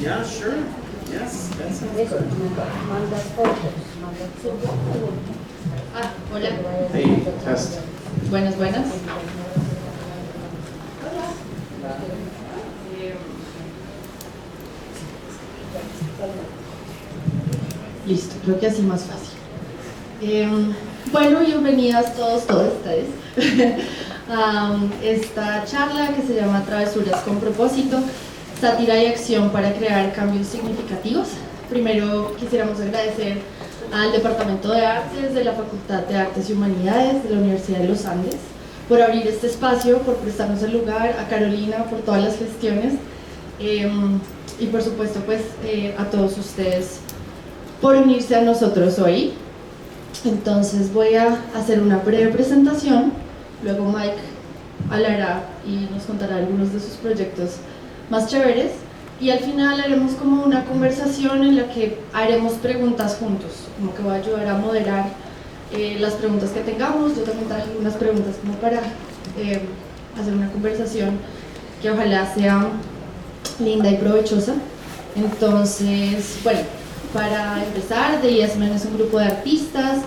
Yeah, sure. Yes, that sounds Eso, good. mandas fotos, Hola. Hey, test. Buenas, buenas. Listo, creo que así más fácil. Bueno, bienvenidas todos, todas ustedes a esta charla que se llama Travesuras con propósito, sátira y acción para crear cambios significativos. Primero quisiéramos agradecer al Departamento de Artes de la Facultad de Artes y Humanidades de la Universidad de los Andes por abrir este espacio, por prestarnos el lugar, a Carolina por todas las gestiones y por supuesto pues a todos ustedes por unirse a nosotros hoy. Entonces voy a hacer una breve presentación, luego Mike hablará y nos contará algunos de sus proyectos más chéveres y al final haremos como una conversación en la que haremos preguntas juntos, como que voy a ayudar a moderar las preguntas que tengamos. Yo también traje algunas preguntas como para hacer una conversación que ojalá sea linda y provechosa. Entonces, bueno, para empezar, The Yes Men es un grupo de artistas,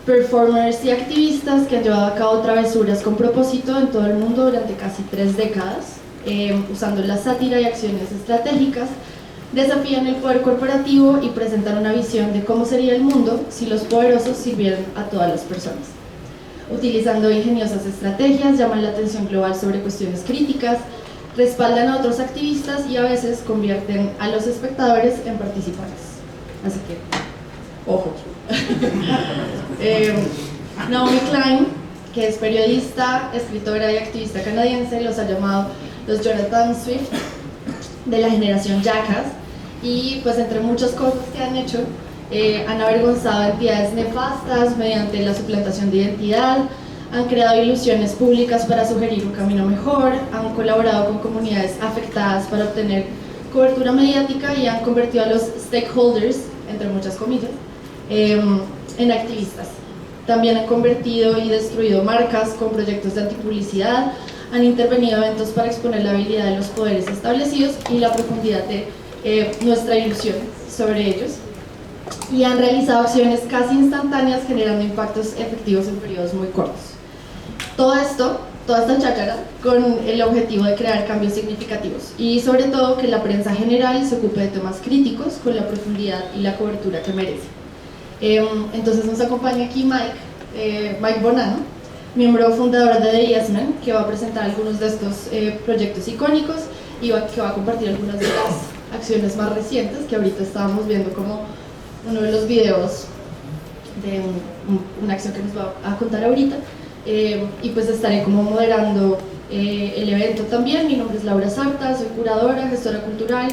performers y activistas que han llevado a cabo travesuras con propósito en todo el mundo durante casi 3 décadas, usando la sátira y acciones estratégicas, desafían el poder corporativo y presentan una visión de cómo sería el mundo si los poderosos sirvieran a todas las personas. Utilizando ingeniosas estrategias, llaman la atención global sobre cuestiones críticas, respaldan a otros activistas y a veces convierten a los espectadores en participantes. Así que, ojo. Naomi Klein, que es periodista, escritora y activista canadiense, los ha llamado los Jonathan Swift de la generación Jackass, y pues entre muchas cosas que han hecho, han avergonzado a entidades nefastas mediante la suplantación de identidad, han creado ilusiones públicas para sugerir un camino mejor, han colaborado con comunidades afectadas para obtener cobertura mediática y han convertido a los stakeholders, entre muchas comillas, en activistas. También han convertido y destruido marcas con proyectos de anti-publicidad, han intervenido eventos para exponer la habilidad de los poderes establecidos y la profundidad de nuestra ilusión sobre ellos, y han realizado acciones casi instantáneas generando impactos efectivos en periodos muy cortos. Todo esto, toda esta cháchara, con el objetivo de crear cambios significativos y sobre todo que la prensa general se ocupe de temas críticos con la profundidad y la cobertura que merece. Entonces nos acompaña aquí Mike Bonanno, miembro fundador de The Yes Men, que va a presentar algunos de estos proyectos icónicos y que va a compartir algunas de las acciones más recientes que ahorita estábamos viendo, como uno de los videos de una acción que nos va a contar ahorita. Y pues estaré como moderando el evento también. Mi nombre es Laura Sarta, soy curadora, gestora cultural,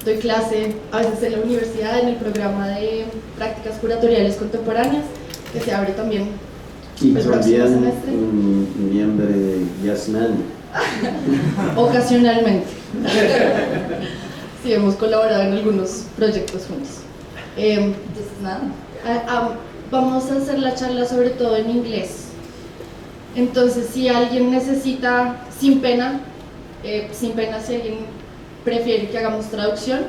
doy clase a veces en la universidad en el programa de prácticas curatoriales contemporáneas que se abre también Y el próximo también semestre. un miembro de Yes Men. Ocasionalmente. Sí, hemos colaborado en algunos proyectos juntos. Entonces nada, vamos a hacer la charla sobre todo en inglés. Entonces, si alguien necesita, sin pena, si alguien prefiere que hagamos traducción,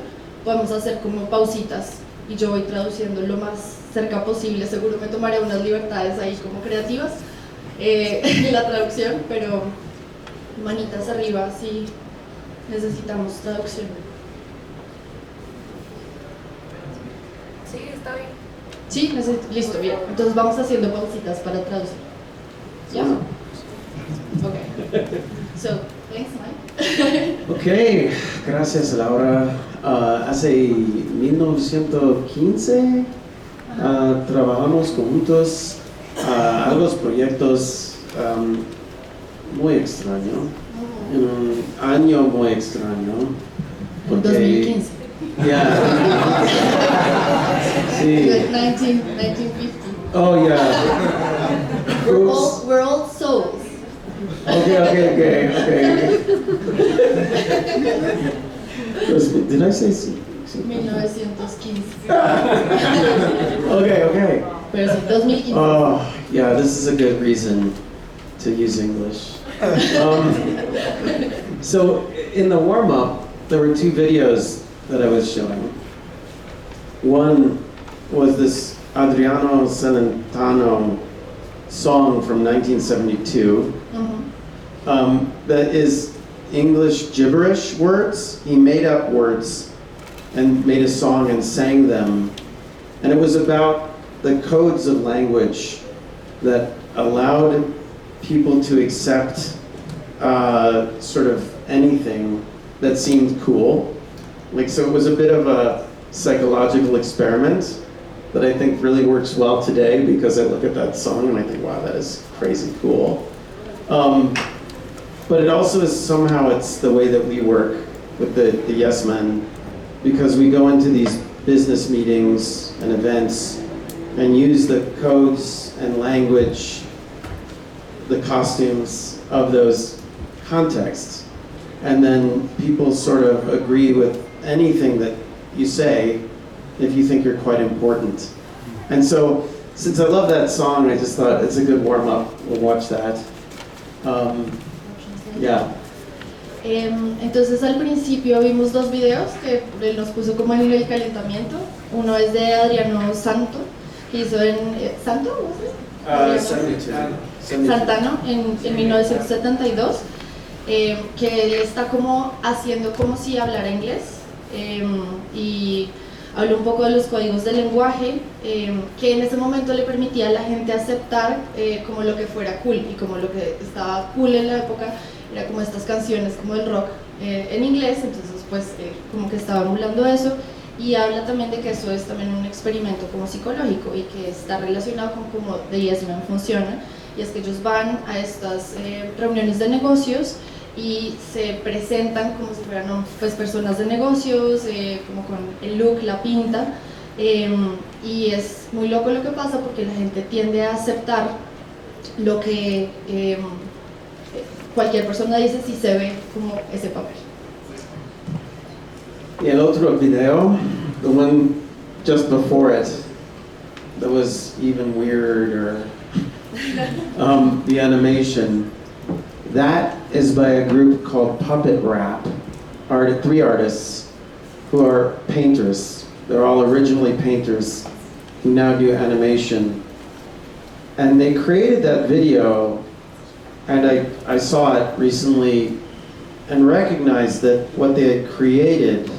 podemos hacer como pausitas y yo voy traduciendo lo más cerca posible. Seguro me tomaré unas libertades ahí como creativas en la traducción, pero manitas arriba si necesitamos traducción. Sí, está bien. Sí, listo, bien. Entonces vamos haciendo pausitas para traducir. ¿Ya? Ok. So, thanks, Mike. Ok, gracias Laura. Hace 1915 trabajamos juntos a algunos proyectos muy extraños, en un año muy extraño. En 2015. Yeah. Sí. Like 1950. Oh yeah. We're all souls. Okay. Did I say 1915. Okay. Pero sí, 2015. Oh, yeah, this is a good reason to use English. So, in the warm-up, there were 2 videos that I was showing. One was this Adriano Celentano song from 1972 that is English gibberish words. He made up words and made a song and sang them. And it was about the codes of language that allowed people to accept sort of anything that seemed cool. Like, so it was a bit of a psychological experiment that I think really works well today, because I look at that song and I think, wow, that is crazy cool. But it also is somehow, it's the way that we work with the Yes Men, because we go into these business meetings and events and use the codes and language, the costumes of those contexts. And then people sort of agree with anything that you say if you think you're quite important. And so, since I love that song, I just thought it's a good warm-up. We'll watch that. Yeah. Entonces al principio vimos dos videos que él nos puso como en el calentamiento. Uno es de Adriano Santo, que hizo en ¿Santo? Santano en 1972, que él está como haciendo como si hablara inglés, y habló un poco de los códigos del lenguaje, que en ese momento le permitía a la gente aceptar como lo que fuera cool, y como lo que estaba cool en la época era como estas canciones como el rock en inglés. Entonces pues como que estaba emulando eso, y habla también de que eso es también un experimento como psicológico y que está relacionado con cómo The Yes Men funciona, y es que ellos van a estas reuniones de negocios y se presentan como si fueran pues personas de negocios, como con el look, la pinta, y es muy loco lo que pasa porque la gente tiende a aceptar lo que cualquier persona dice si se ve como ese papel. Y el otro video, the one just before it, that was even weirder, the animation, that is by a group called Puppet Rap, three artists who are painters. They're all originally painters who now do animation. And they created that video, and I saw it recently and recognized that what they had created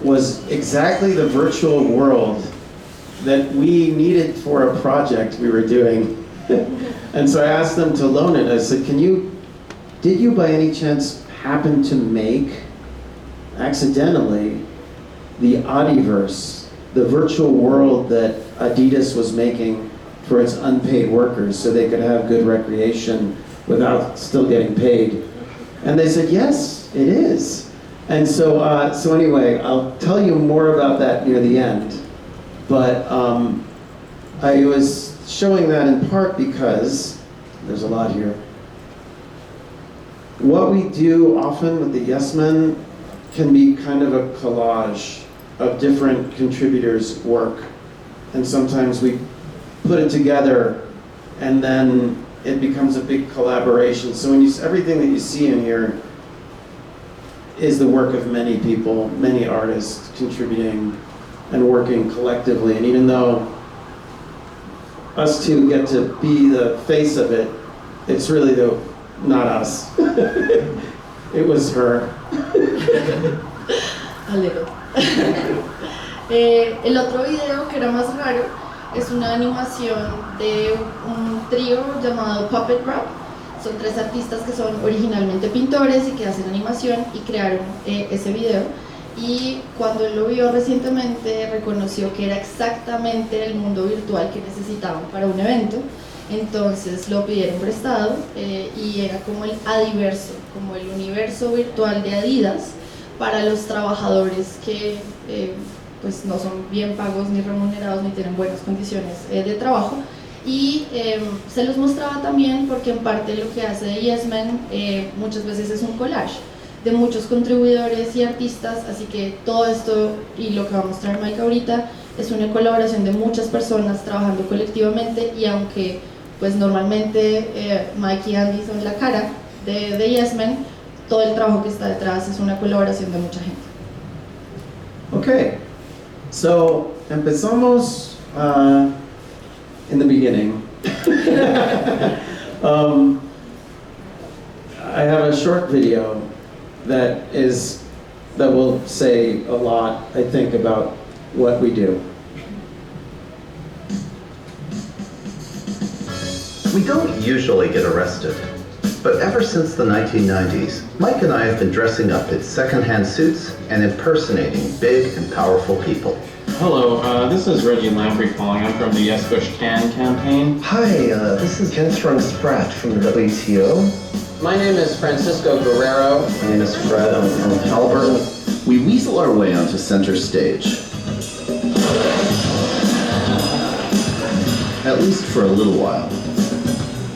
was exactly the virtual world that we needed for a project we were doing. And so I asked them to loan it. I said, did you by any chance happen to make, accidentally, the Audiverse, the virtual world that Adidas was making for its unpaid workers so they could have good recreation without still getting paid? And they said, yes, it is. And so anyway, I'll tell you more about that near the end. But I was showing that in part because, there's a lot here. What we do often with the Yes Men can be kind of a collage of different contributors' work. And sometimes we put it together and then it becomes a big collaboration. So everything that you see in here is the work of many people, many artists contributing and working collectively. And even though us two get to be the face of it, it's really not us. It was her. A little. El otro video, que era más raro, es una animación de un trío llamado Puppet Rap. Son tres artistas que son originalmente pintores y que hacen animación y crearon ese video. Y cuando él lo vio recientemente, reconoció que era exactamente el mundo virtual que necesitaban para un evento. Entonces lo pidieron prestado, y era como el Adiverso, como el universo virtual de Adidas para los trabajadores que pues no son bien pagos ni remunerados ni tienen buenas condiciones de trabajo. Y se los mostraba también porque en parte lo que hace The Yes Men muchas veces es un collage de muchos contribuidores y artistas, así que todo esto y lo que va a mostrar Mike ahorita es una colaboración de muchas personas trabajando colectivamente, y aunque pues normalmente Mike y Andy son la cara de Yes Men, todo el trabajo que está detrás es una colaboración de mucha gente. Okay, so empezamos in the beginning. I have a short video that will say a lot, I think, about what we do. We don't usually get arrested, but ever since the 1990s, Mike and I have been dressing up in secondhand suits and impersonating big and powerful people. Hello, this is Reggie Lamprey calling. I'm from the Yes Bush Can campaign. Hi, this is Ken Spratt from the WTO. My name is Francisco Guerrero. My name is Fred. I'm from Halliburton. We weasel our way onto center stage. At least for a little while.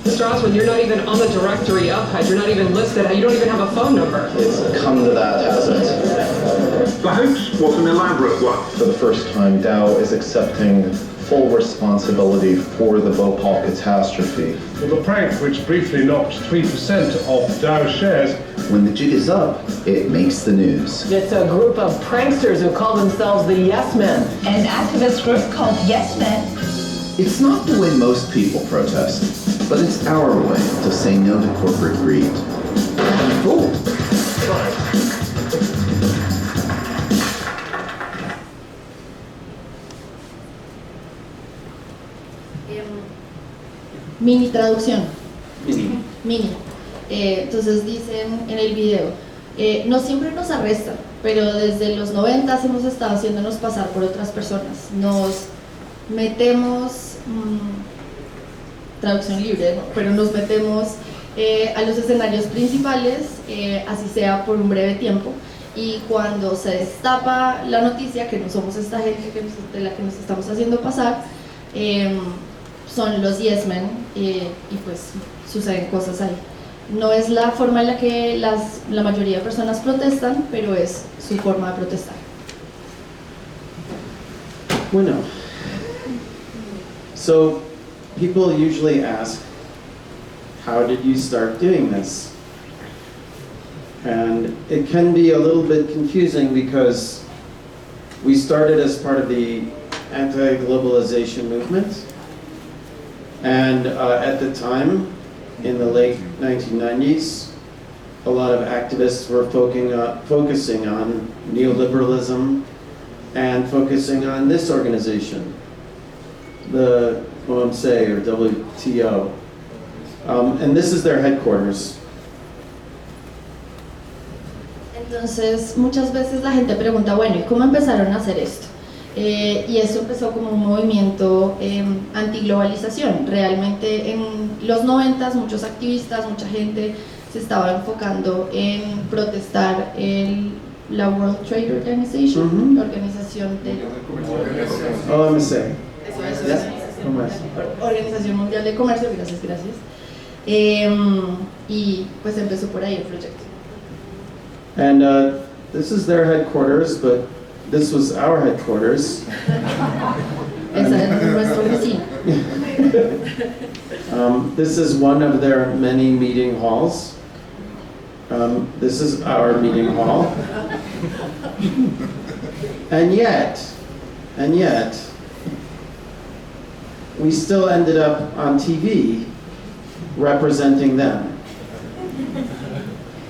Mr. Oswald, you're not even on the directory of HUD. You're not even listed. You don't even have a phone number. It's come to that, hasn't it? The hoax was an elaborate one. For the first time, Dow is accepting full responsibility for the Bhopal catastrophe. Well, the prank, which briefly knocked 3% off Dow shares. When the jig is up, it makes the news. It's a group of pranksters who call themselves the Yes Men. An activist group called Yes Men. It's not the way most people protest, but it's our way to say no to corporate greed. Cool. Mini traducción. Mini. Entonces dicen en el video, no siempre nos arrestan, pero desde los 90 hemos estado haciéndonos pasar por otras personas. Nos metemos, traducción libre, ¿no? Pero nos metemos a los escenarios principales, así sea por un breve tiempo, y cuando se destapa la noticia que no somos esta gente de la que nos estamos haciendo pasar, son los Yes Men, y pues suceden cosas ahí. No es la forma en la que la mayoría de personas protestan, pero es su forma de protestar. Bueno. So, people usually ask, how did you start doing this? And it can be a little bit confusing because we started as part of the anti-globalization movement. And at the time, in the late 1990s, a lot of activists were focusing on neoliberalism and focusing on this organization, the OMC or WTO. And this is their headquarters. Entonces, muchas veces la gente pregunta, bueno, ¿y cómo empezaron a hacer esto? Y eso empezó como un movimiento antiglobalización. Realmente en los 90 muchos activistas, mucha gente se estaba enfocando en protestar la World Trade Organization, la organización de OMC. Organización Mundial de Comercio, gracias. Y pues empezó por ahí el proyecto. And this is their headquarters, but this was our headquarters. Esa es nuestra oficina. This is one of their many meeting halls. This is our meeting hall. And yet, we still ended up on TV representing them.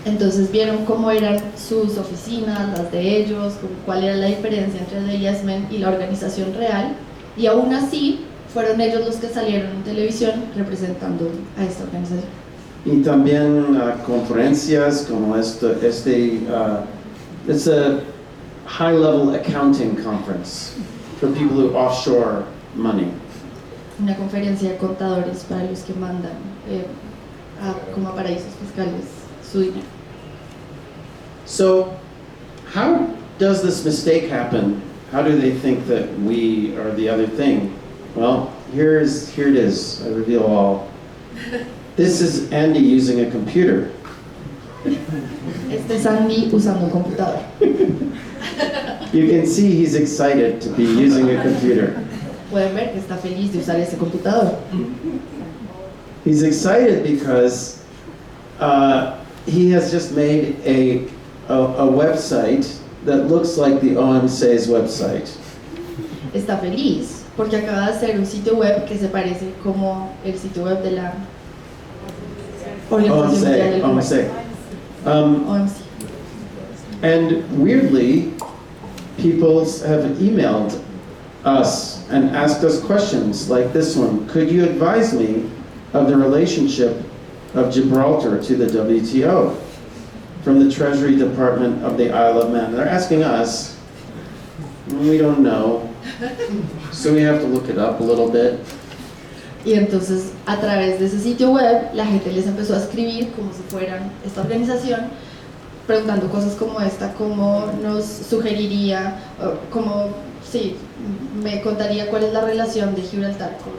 Entonces vieron cómo eran sus oficinas, las de ellos, cuál era la diferencia entre The Yes Men y la organización real, y aún así fueron ellos los que salieron en televisión representando a esta organización. Y también conferencias como it's a high-level accounting conference for people who offshore money. Una conferencia de contadores para los que mandan como a paraísos fiscales su dinero. So, how does this mistake happen? How do they think that we are the other thing? Well, here it is. I reveal all. This is Andy using a computer. Este es Andy usando un computador. You can see he's excited to be using a computer. Pueden ver que está feliz de usar ese computador. He's excited because he has just made a website that looks like the OMC's website. Está feliz porque acaba de hacer un sitio web que se parece como el sitio web de la Organización Mundial del Comercio. OMC. And weirdly, people have emailed us and asked us questions like this one. Could you advise me of the relationship of Gibraltar to the WTO? From the Treasury Department of the Isle of Man. They're asking us, we don't know, so we have to look it up a little bit. Y entonces a través de ese sitio web la gente les empezó a escribir como si fueran esta organización, preguntando cosas como esta, cómo nos sugeriría, como, sí, me contaría cuál es la relación de Gibraltar con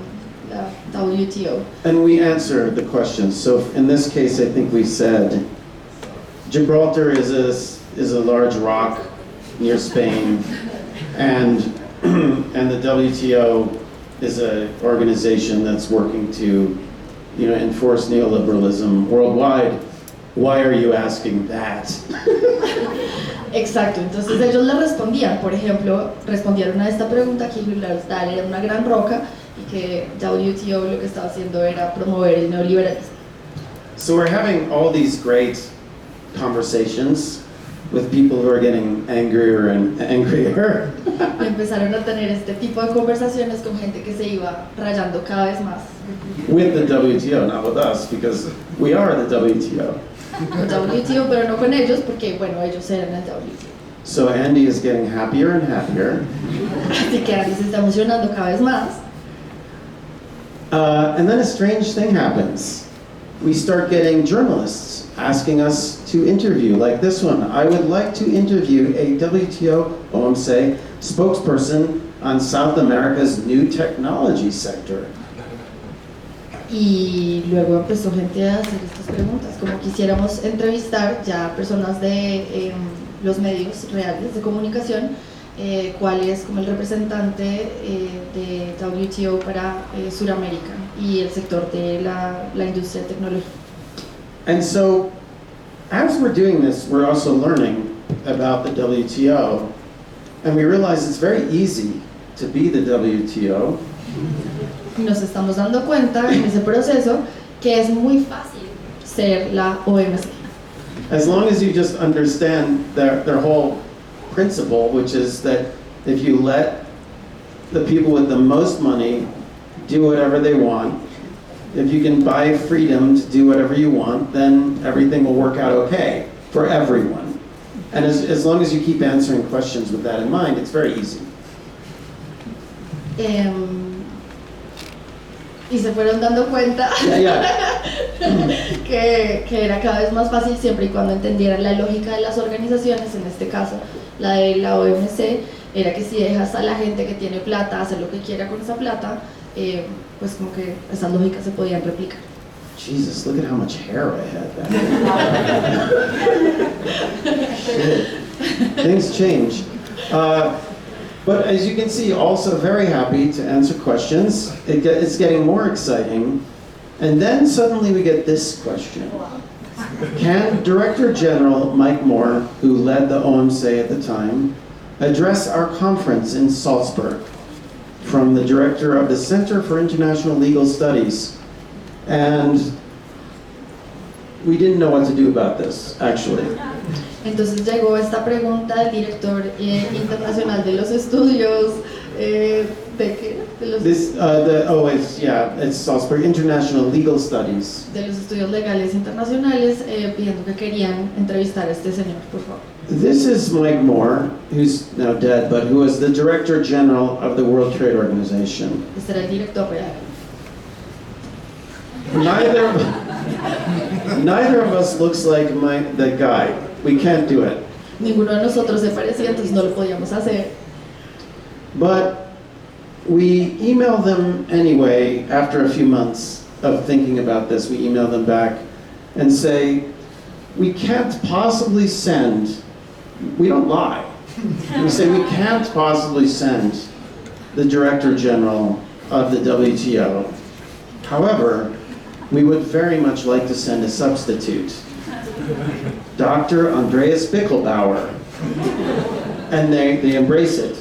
la WTO. And we answered the questions. So in this case, I think we said, Gibraltar is a large rock near Spain, and the WTO is an organization that's working to, enforce neoliberalism worldwide. Why are you asking that? Exacto, entonces ellos le respondían, por ejemplo, respondieron a esta pregunta que Gibraltar era una gran roca y que WTO lo que estaba haciendo era promover el neoliberalismo. So we're having all these great conversations with people who are getting angrier and angrier. Y empezaron a tener este tipo de conversaciones con gente que se iba rayando cada vez más. With the WTO, not with us, because we are the WTO. Con WTO, pero no con ellos, porque bueno, ellos eran el WTO. So Andy is getting happier and happier. Así que Andy se está emocionando cada vez más. And then a strange thing happens. We start getting journalists asking us to interview, like this one. I would like to interview a WTO OMC spokesperson on South America's new technology sector. Y luego empezó gente a hacer estas preguntas, como quisiéramos entrevistar ya personas de los medios reales de comunicación, cuál es como el representante de WTO para Sudamérica y el sector de la industria de tecnología. And so, as we're doing this, we're also learning about the WTO, and we realize it's very easy to be the WTO. Y nos estamos dando cuenta en ese proceso que es muy fácil ser la OMC. As long as you just understand their whole principle, which is that if you let the people with the most money do whatever they want, if you can buy freedom to do whatever you want, then everything will work out okay for everyone. And as long as you keep answering questions with that in mind, it's very easy. Y se fueron dando cuenta que era cada vez más fácil siempre y cuando entendieran la lógica de las organizaciones, en este caso la de la OMC, era que si dejas a la gente que tiene plata hacer lo que quiera con esa plata, pues como que esas lógicas se podían replicar. Jesus, look at how much hair I had back. Shit. Things change. But as you can see, also very happy to answer questions. It's getting more exciting. And then suddenly we get this question. Can Director General Mike Moore, who led the OMC at the time, address our conference in Salzburg? From the director of the Center for International Legal Studies. And we didn't know what to do about this, actually. Entonces llegó esta pregunta del director internacional de los estudios ¿de qué? De los, it's Salzburg International Legal Studies. De los estudios legales internacionales pidiendo que querían entrevistar a este señor, por favor. This is Mike Moore, who's now dead, but who was the Director General of the World Trade Organization. Este era el director real. Neither of us looks like that guy. We can't do it. Ninguno de nosotros se parecía, entonces no lo podíamos hacer. But we emailed them anyway after a few months of thinking about this. We emailed them back and say, we can't possibly send, we don't lie. We say we can't possibly send the Director General of the WTO. However, we would very much like to send a substitute. Dr. Andreas Bickelbauer, And they embrace it.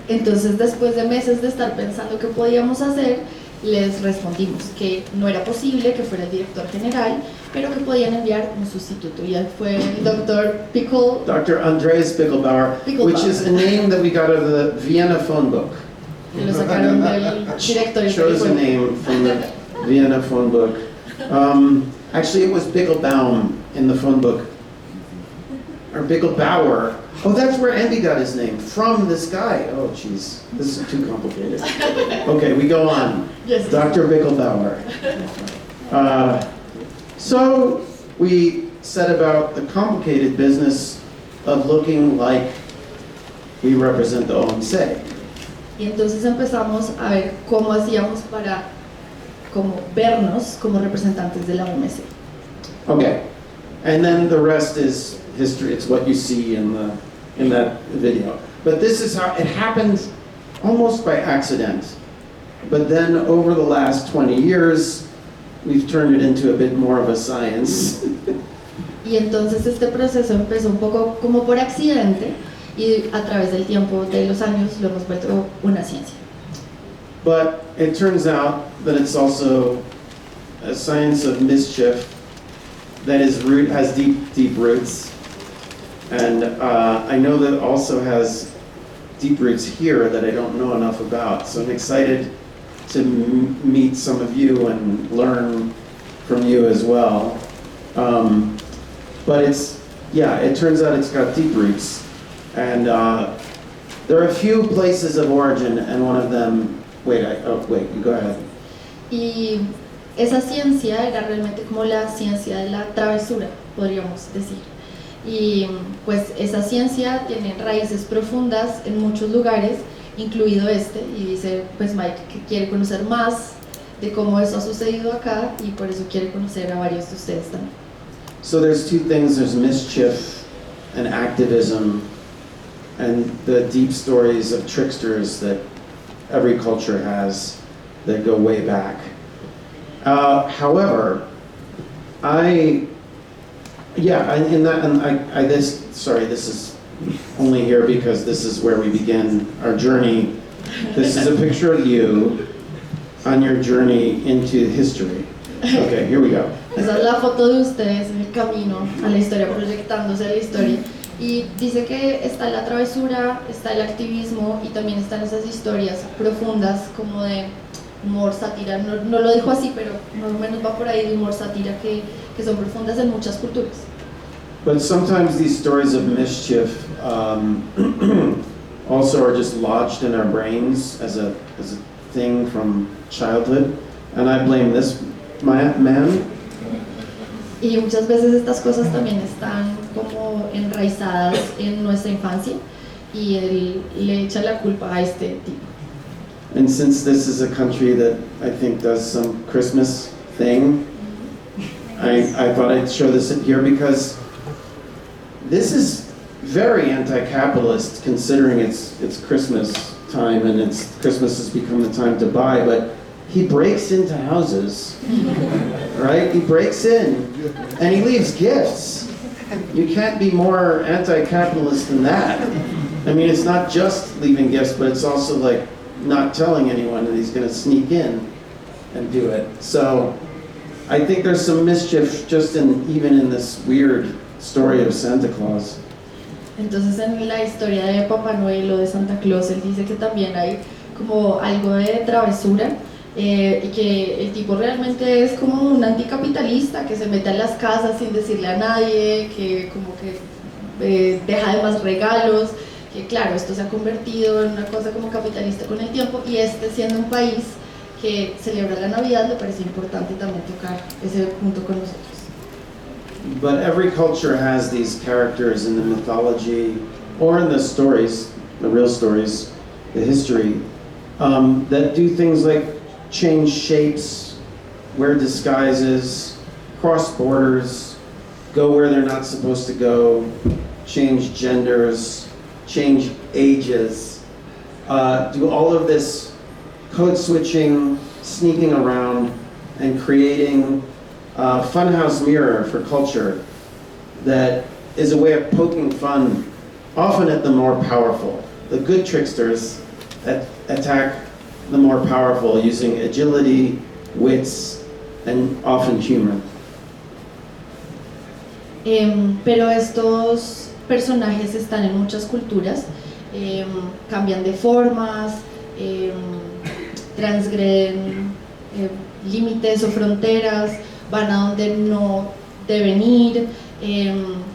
Entonces, después de meses de estar pensando qué podíamos hacer, les respondimos que no era posible que fuera el director general, pero que podían enviar un sustituto. Y él fue el doctor Pickle. Dr. Andreas Pickelbauer, which is a name that we got out of the Vienna phone book. Que lo sacaron del directorio. Chose a name from the Vienna phone book. Actually, it was Bickelbaum in the phone book. Or Bickelbauer. Oh, that's where Andy got his name, from this guy. Oh, jeez, this is too complicated. Okay, we go on. Yes. Dr. Bickelbauer. So we set about the complicated business of looking like we represent the OMC. Y entonces empezamos a ver cómo hacíamos para como vernos como representantes de la OMC. Okay, and then the rest is history. It's what you see in that video. But this is how it happened, almost by accident. But then over the last 20 years, we've turned it into a bit more of a science. Y entonces este proceso empezó un poco como por accidente y a través del tiempo de los años lo hemos vuelto una ciencia. But it turns out that it's also a science of mischief that has deep roots. And I know that it also has deep roots here that I don't know enough about. So I'm excited to meet some of you and learn from you as well. But it turns out it's got deep roots. And there are a few places of origin, and one of them, you go ahead. Y esa ciencia era realmente como la ciencia de la travesura, podríamos decir. Y pues esa ciencia tiene raíces profundas en muchos lugares, incluido este, y dice pues Mike que quiere conocer más de cómo eso ha sucedido acá y por eso quiere conocer a varios de ustedes también. So there's two things, there's mischief and activism and the deep stories of tricksters that every culture has that go way back. However, this is only here because this is where we begin our journey. This is a picture of you on your journey into history. Okay, here we go. Esa es la foto de ustedes en el camino a la historia, proyectándose a la historia. Y dice que está la travesura, está el activismo y también están esas historias profundas como de humor, sátira. No lo dijo así, pero más o menos va por ahí de humor, sátira, que son profundas en muchas culturas. But sometimes these stories of mischief also are just lodged in our brains as a thing from childhood, and I blame this man. Y muchas veces estas cosas también están como enraizadas en nuestra infancia y él le echa la culpa a este tipo. And since this is a country that I think does some Christmas thing, I thought I'd show this here because this is very anti-capitalist considering it's Christmas time and Christmas has become the time to buy, but he breaks into houses, right? He breaks in and he leaves gifts. You can't be more anti-capitalist than that. I mean, it's not just leaving gifts, but it's also like not telling anyone that he's going to sneak in and do it. So I think there's some mischief just even in this weird story of Santa Claus. Entonces en la historia de Papá Noel o de Santa Claus, él dice que también hay como algo de travesura y que el tipo realmente es como un anticapitalista que se mete a las casas sin decirle a nadie, que como que deja de más regalos, que claro, esto se ha convertido en una cosa como capitalista con el tiempo y siendo un país que celebra la Navidad le parece importante también tocar ese punto con nosotros. But every culture has these characters in the mythology or in the stories, the real stories, the history, that do things like change shapes, wear disguises, cross borders, go where they're not supposed to go, change genders, change ages, do all of this code switching, sneaking around, and creating a funhouse mirror for culture that is a way of poking fun often at the more powerful. The good tricksters attack the more powerful using agility, wits, and often humor. Pero estos personajes están en muchas culturas, cambian de formas, transgreden límites o fronteras, van a donde no deben ir,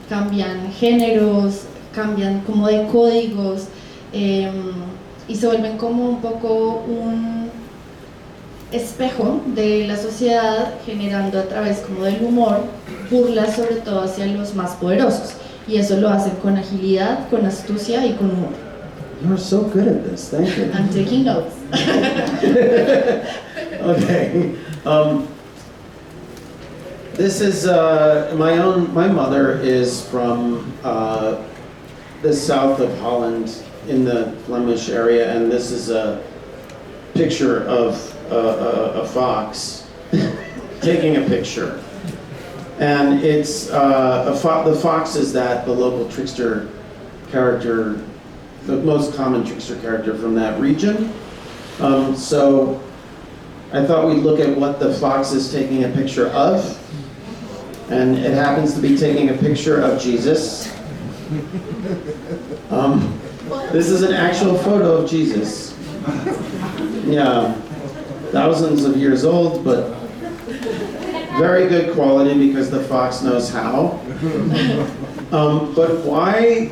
cambian géneros, cambian como de códigos, y se vuelven como un poco un espejo de la sociedad, generando a través como del humor burlas sobre todo hacia los más poderosos, y eso lo hacen con agilidad, con astucia y con humor. You're so good at this, thank you. I'm taking notes. Okay. This is my mother is from the south of Holland in the Flemish area, and this is a picture of a fox taking a picture. And it's the fox is the local trickster character, the most common trickster character from that region. So I thought we'd look at what the fox is taking a picture of, and it happens to be taking a picture of Jesus. This is an actual photo of Jesus. Yeah, thousands of years old, but very good quality because the fox knows how. But why,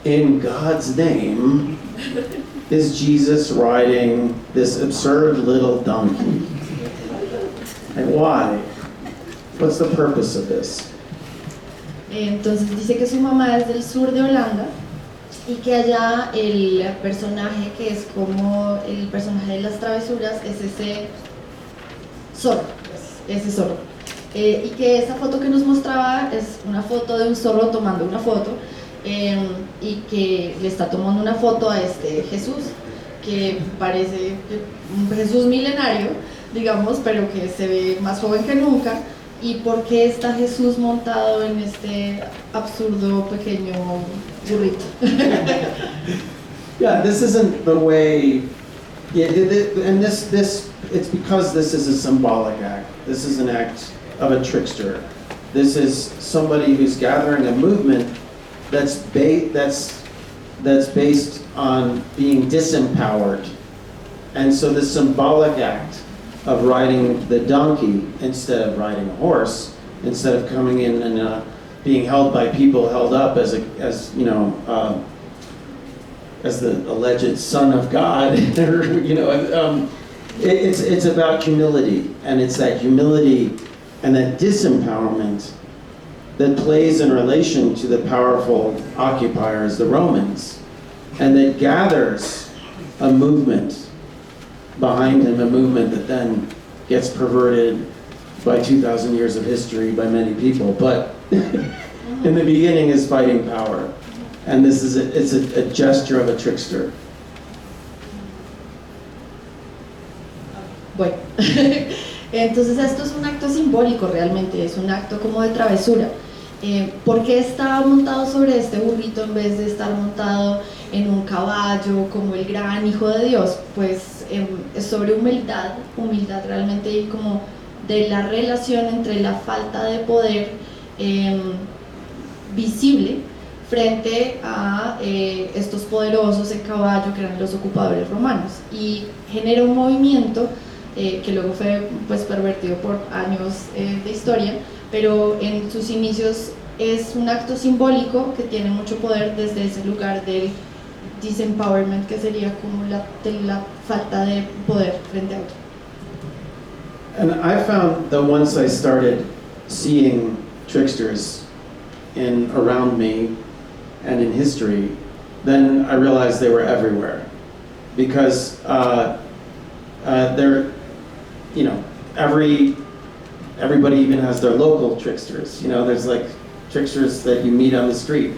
in God's name, is Jesus riding this absurd little donkey? Like, why? What's the purpose of this? Entonces dice que su mamá es del sur de Holanda y que allá el personaje que es como el personaje de las travesuras es ese zorro, y que esa foto que nos mostraba es una foto de un zorro tomando una foto, y que le está tomando una foto a este Jesús que parece un Jesús milenario, digamos, pero que se ve más joven que nunca. ¿Y por qué está Jesús montado en este absurdo pequeño burrito? Yeah, this isn't the way. Yeah, and this it's because this is a symbolic act. This is an act of a trickster. This is somebody who's gathering a movement that's based on being disempowered, and so the symbolic act of riding the donkey instead of riding a horse, instead of coming in and being held by people held up as the alleged son of God, it's about humility, and it's that humility and that disempowerment that plays in relation to the powerful occupiers, the Romans, and that gathers a movement behind him, a movement that then gets perverted by 2,000 years of history by many people, but in the beginning is fighting power. And this is it's a gesture of a trickster. Bueno, entonces esto es un acto simbólico realmente, es un acto como de travesura. ¿Por qué está montado sobre este burrito en vez de estar montado en un caballo como el gran hijo de Dios? Pues es sobre humildad realmente, y como de la relación entre la falta de poder visible frente a estos poderosos en caballo que eran los ocupadores romanos, y genera un movimiento que luego fue pues pervertido por años de historia, pero en sus inicios es un acto simbólico que tiene mucho poder desde ese lugar del disempowerment, que sería como la falta de poder frente a otro. And I found that once I started seeing tricksters around me and in history, then I realized they were everywhere, because they're, everybody even has their local tricksters. There's like tricksters that you meet on the street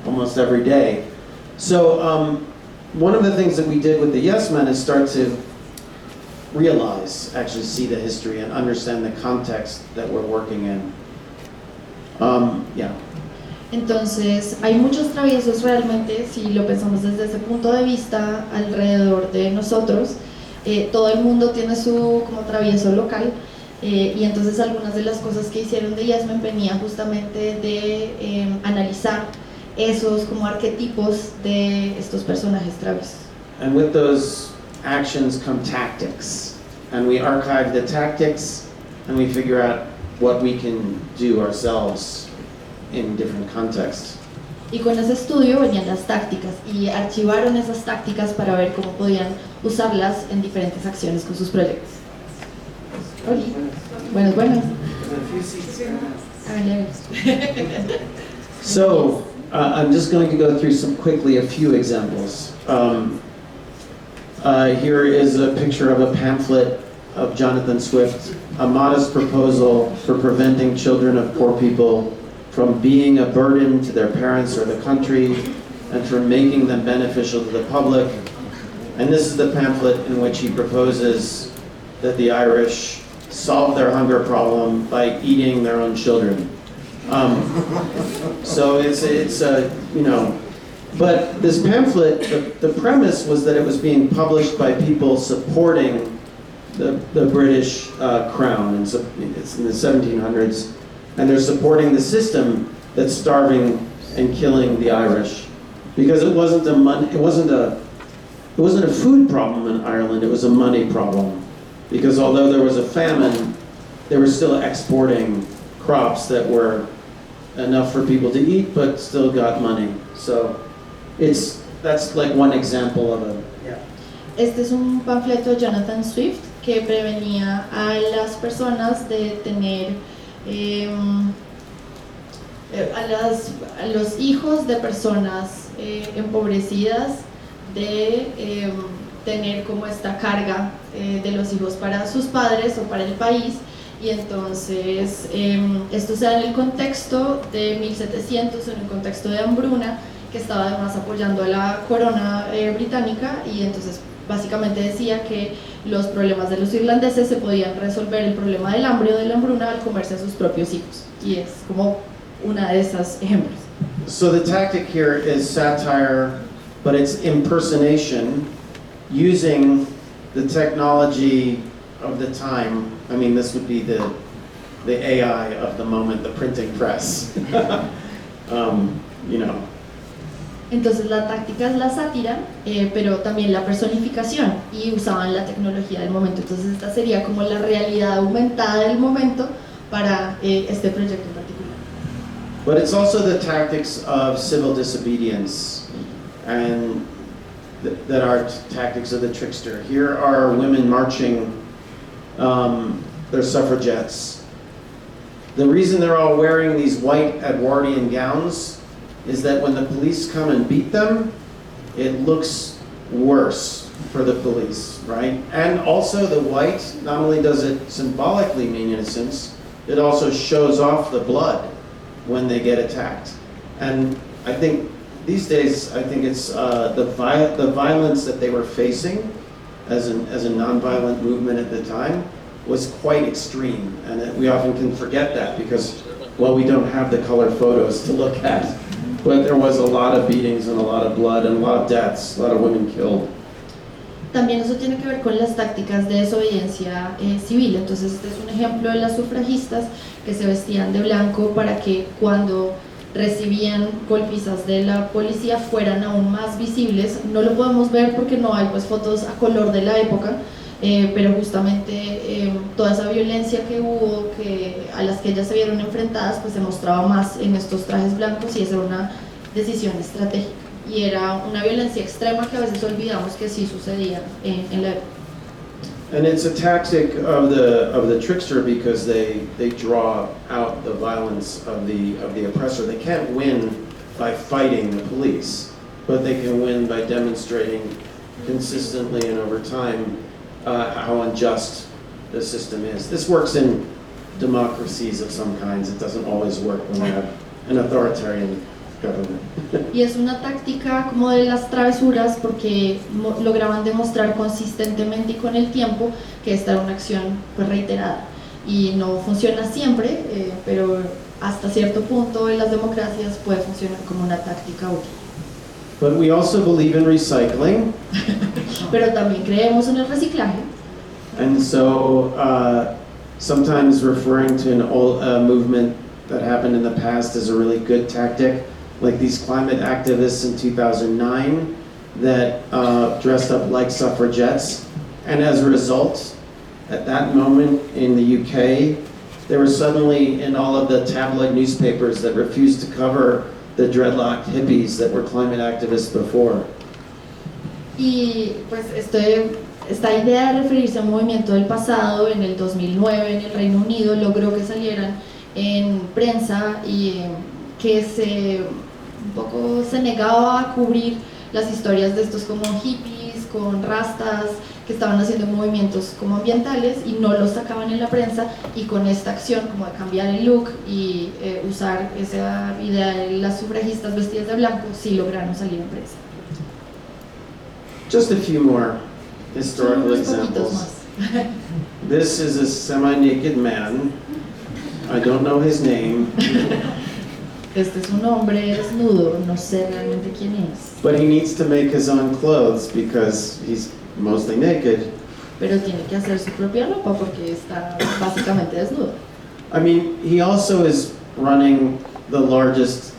almost every day. So one of the things that we did with the Yes Men is start to actually see the history and understand the context that we're working in. Yeah. Entonces hay muchos traviesos realmente, si lo pensamos desde ese punto de vista, alrededor de nosotros. Todo el mundo tiene su como travieso local, y entonces algunas de las cosas que hicieron de Yes Men venía justamente de analizar esos como arquetipos de estos personajes traviesos. And with those actions come tactics, and we archive the tactics and we figure out what we can do ourselves in different contexts. Y con ese estudio venían las tácticas y archivaron esas tácticas para ver cómo podían usarlas en diferentes acciones con sus proyectos. Oli. Buenas. So, I'm just going to go through quickly a few examples. Here is a picture of a pamphlet of Jonathan Swift, a modest proposal for preventing children of poor people from being a burden to their parents or the country, and from making them beneficial to the public. And this is the pamphlet in which he proposes that the Irish solve their hunger problem by eating their own children. So it's you know, but this pamphlet, the premise was that it was being published by people supporting the British crown, and so it's in the 1700s, and they're supporting the system that's starving and killing the Irish, because it wasn't a food problem in Ireland, it was a money problem, because although there was a famine, they were still exporting crops that were enough for people to eat, but still got money. So that's like one example of it. Yeah. Este es un panfleto de Jonathan Swift que prevenía a las personas de tener a los hijos de personas empobrecidas de tener como esta carga de los hijos para sus padres o para el país. Y entonces esto se da en el contexto de 1700, en un contexto de hambruna, que estaba además apoyando a la corona británica, y entonces básicamente decía que los problemas de los irlandeses se podían resolver el problema del hambre o de la hambruna al comerse a sus propios hijos, y es como una de esas ejemplos. So the tactic here is satire, but it's impersonation using the technology of the time. I mean, this would be the AI of the moment, the printing press. You know. Entonces la táctica es la sátira, pero también la personificación, y usaban la tecnología del momento. Entonces esta sería como la realidad aumentada del momento para este proyecto en particular. But it's also the tactics of civil disobedience, and that are tactics of the trickster. Here are women marching. They're suffragettes. The reason they're all wearing these white Edwardian gowns is that when the police come and beat them, it looks worse for the police, right? And also the white, not only does it symbolically mean innocence, it also shows off the blood when they get attacked. And I think these days, I think it's the violence that they were facing as a nonviolent movement at the time was quite extreme, and we often can forget that because, well, we don't have the color photos to look at, but there was a lot of beatings and a lot of blood and a lot of deaths, a lot of women killed. También eso tiene que ver con las tácticas de desobediencia civil. Entonces este es un ejemplo de las sufragistas que se vestían de blanco para que cuando recibían golpizas de la policía fueran aún más visibles. No lo podemos ver porque no hay pues fotos a color de la época, pero justamente toda esa violencia que hubo, a las que ellas se vieron enfrentadas, pues se mostraba más en estos trajes blancos, y esa era una decisión estratégica, y era una violencia extrema que a veces olvidamos que sí sucedía en la época. And it's a tactic of the trickster because they draw out the violence of the oppressor. They can't win by fighting the police, but they can win by demonstrating consistently and over time how unjust the system is. This works in democracies of some kinds. It doesn't always work when we have an authoritarian government. Y es una táctica como de las travesuras porque lograban demostrar consistentemente y con el tiempo que esta era una acción pues reiterada, y no funciona siempre, pero hasta cierto punto en las democracias puede funcionar como una táctica útil. But we also believe in recycling. Pero también creemos en el reciclaje. And so sometimes referring to an old movement that happened in the past is a really good tactic, like these climate activists in 2009 that dressed up like suffragettes. And as a result, at that moment in the UK, they were suddenly in all of the tabloid newspapers that refused to cover the dreadlocked hippies that were climate activists before. Y pues esta idea de referirse a un movimiento del pasado, en el 2009 en el Reino Unido logró que salieran en prensa y que un poco se negaba a cubrir las historias de estos como hippies con rastas que estaban haciendo movimientos como ambientales y no los sacaban en la prensa, y con esta acción como de cambiar el look y usar esa idea de las sufragistas vestidas de blanco sí lograron salir en prensa. Just a few more historical examples. This is a semi-naked man. I don't know his name. Este es un hombre desnudo, no sé realmente quién es. But he needs to make his own clothes because he's mostly naked. Pero tiene que hacer su propia ropa porque está básicamente desnudo. I mean, he also is running the largest,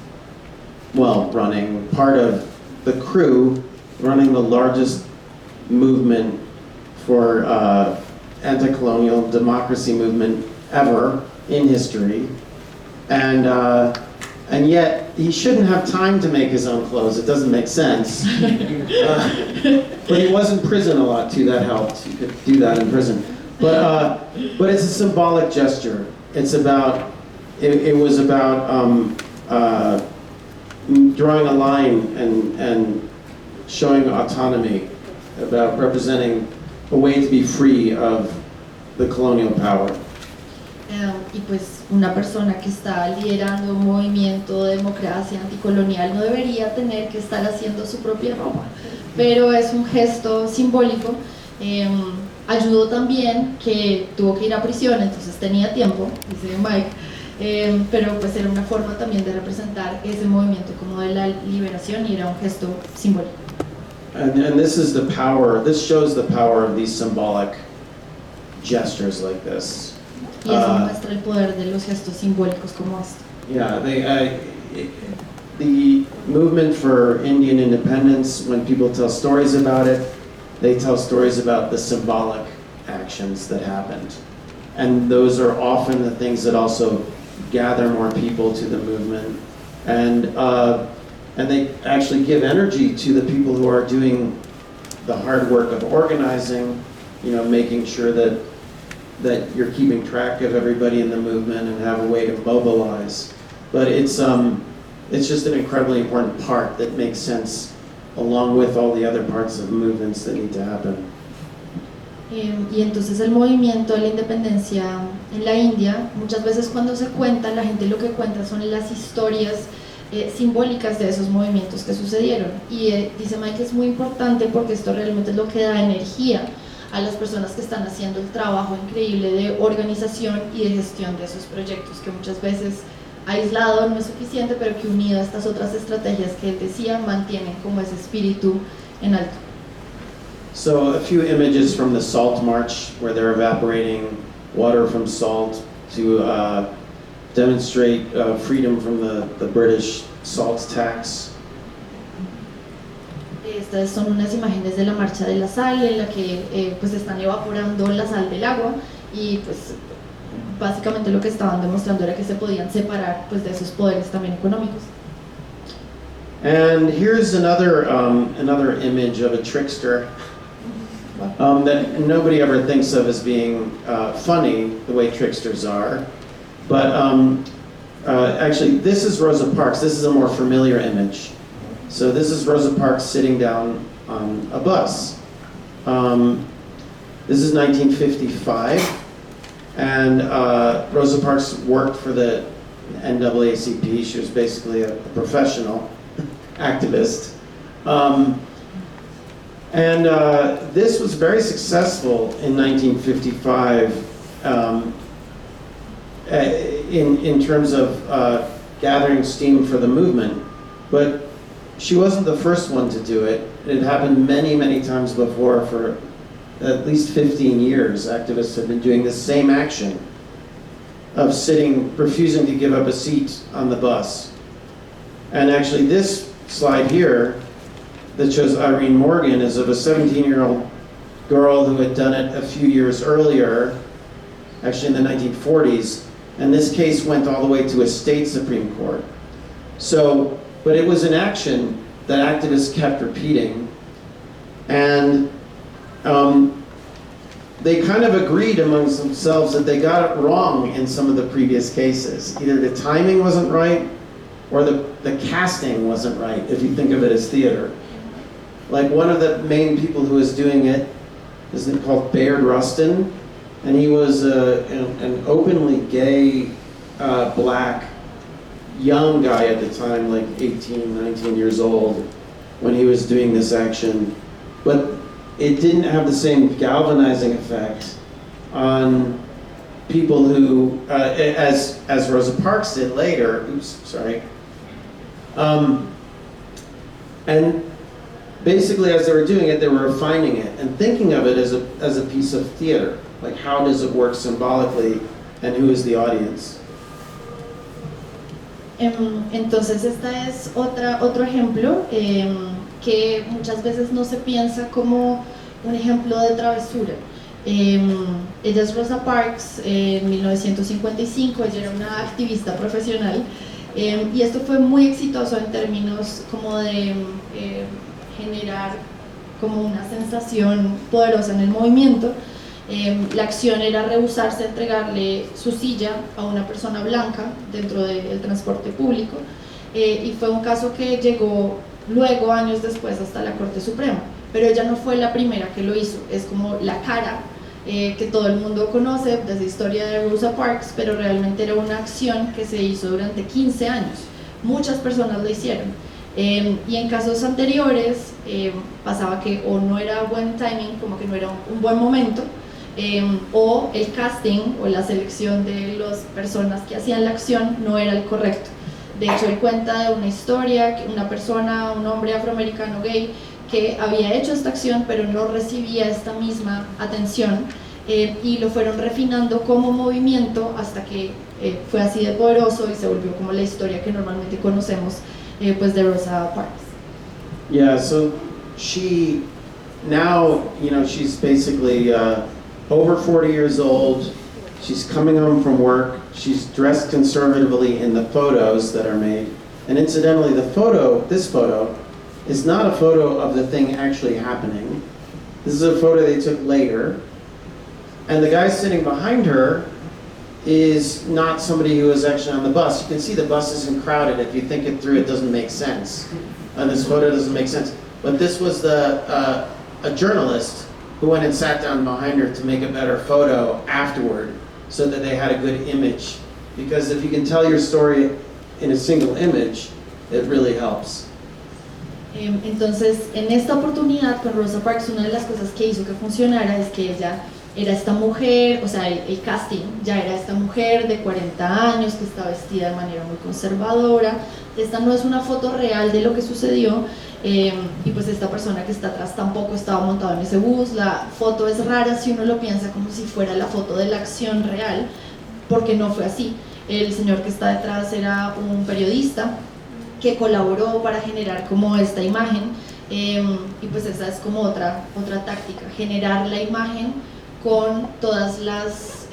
part of the crew, running the largest movement for anti-colonial democracy movement ever in history. And yet, he shouldn't have time to make his own clothes. It doesn't make sense. But he was in prison a lot too, that helped. You could do that in prison. But it's a symbolic gesture. It's about, it was about drawing a line and showing autonomy, about representing a way to be free of the colonial power. Y pues una persona que está liderando un movimiento de democracia anticolonial no debería tener que estar haciendo su propia ropa, pero es un gesto simbólico. Ayudó también que tuvo que ir a prisión, entonces tenía tiempo, dice Mike, pero pues era una forma también de representar ese movimiento como de la liberación y era un gesto simbólico. And this is the power, this shows the power of these symbolic gestures like this. Y eso muestra el poder de los gestos simbólicos como este. Yeah, the movement for Indian independence, when people tell stories about it, they tell stories about the symbolic actions that happened. And those are often the things that also gather more people to the movement. And they actually give energy to the people who are doing the hard work of organizing, making sure that you're keeping track of everybody in the movement and have a way to mobilize. But it's just an incredibly important part that makes sense along with all the other parts of movements that need to happen. Y entonces el movimiento de la independencia en la India, muchas veces cuando se cuenta, la gente lo que cuenta son las historias simbólicas de esos movimientos que sucedieron. Y dice Mike que es muy importante porque esto realmente es lo que da energía a las personas que están haciendo el trabajo increíble de organización y de gestión de esos proyectos, que muchas veces aislado no es suficiente, pero que unido a estas otras estrategias que él decía, mantienen como ese espíritu en alto. So a few images from the Salt March, where they're evaporating water from salt to demonstrate freedom from the British salt tax. Estas son unas imágenes de la marcha de la sal en la que pues están evaporando la sal del agua y pues básicamente lo que estaban demostrando era que se podían separar pues de esos poderes también económicos. And here's another image of a trickster that nobody ever thinks of as being funny, the way tricksters are. But actually, this is Rosa Parks. This is a more familiar image. So this is Rosa Parks sitting down on a bus. This is 1955, and Rosa Parks worked for the NAACP. She was basically a professional activist. This was very successful in 1955. in terms of gathering steam for the movement. But she wasn't the first one to do it. It happened many, many times before. For at least 15 years, activists have been doing the same action of sitting, refusing to give up a seat on the bus. And actually this slide here that shows Irene Morgan is of a 17-year-old girl who had done it a few years earlier, actually in the 1940s, and this case went all the way to a state Supreme Court. So, but it was an action that activists kept repeating, and they kind of agreed amongst themselves that they got it wrong in some of the previous cases. Either the timing wasn't right, or the casting wasn't right, if you think of it as theater. Like one of the main people who was doing it is called Bayard Rustin, and he was an openly gay black young guy at the time, like 18, 19 years old, when he was doing this action. But it didn't have the same galvanizing effect on people who, as Rosa Parks did later. Oops, sorry. And basically, as they were doing it, they were refining it and thinking of it as a piece of theater. Like, how does it work symbolically, and who is the audience? Entonces, esta es otro ejemplo que muchas veces no se piensa como un ejemplo de travesura. Ella es Rosa Parks, en 1955, ella era una activista profesional, y esto fue muy exitoso en términos como de generar como una sensación poderosa en el movimiento. La acción era rehusarse a entregarle su silla a una persona blanca dentro del transporte público, y fue un caso que llegó luego, años después, hasta la Corte Suprema, pero ella no fue la primera que lo hizo. Es como la cara que todo el mundo conoce desde la historia de Rosa Parks, pero realmente era una acción que se hizo durante 15 años. Muchas personas lo hicieron, y en casos anteriores pasaba que o no era buen timing, como que no era un buen momento, o el casting o la selección de las personas que hacían la acción no era el correcto. De hecho, él cuenta de una historia que una persona, un hombre afroamericano gay, que había hecho esta acción pero no recibía esta misma atención, y lo fueron refinando como movimiento hasta que fue así de poderoso y se volvió como la historia que normalmente conocemos, pues, de Rosa Parks. Yeah, so she, now, you know, she's basically over 40 years old. She's coming home from work. She's dressed conservatively in the photos that are made. And incidentally, this photo, is not a photo of the thing actually happening. This is a photo they took later. And the guy sitting behind her is not somebody who was actually on the bus. You can see the bus isn't crowded. If you think it through, it doesn't make sense. And this photo doesn't make sense. But this was a journalist who went and sat down behind her to make a better photo afterward, so that they had a good image. Because if you can tell your story in a single image, it really helps. Entonces, en esta oportunidad con Rosa Parks, una de las cosas que hizo que funcionara es que ella era esta mujer, o sea, el casting ya era esta mujer de 40 años que está vestida de manera muy conservadora. Esta no es una foto real de lo que sucedió, y pues esta persona que está atrás tampoco estaba montado en ese bus. La foto es rara si uno lo piensa como si fuera la foto de la acción real, porque no fue así. El señor que está detrás era un periodista que colaboró para generar como esta imagen, y pues esa es como otra táctica, generar la imagen con todas las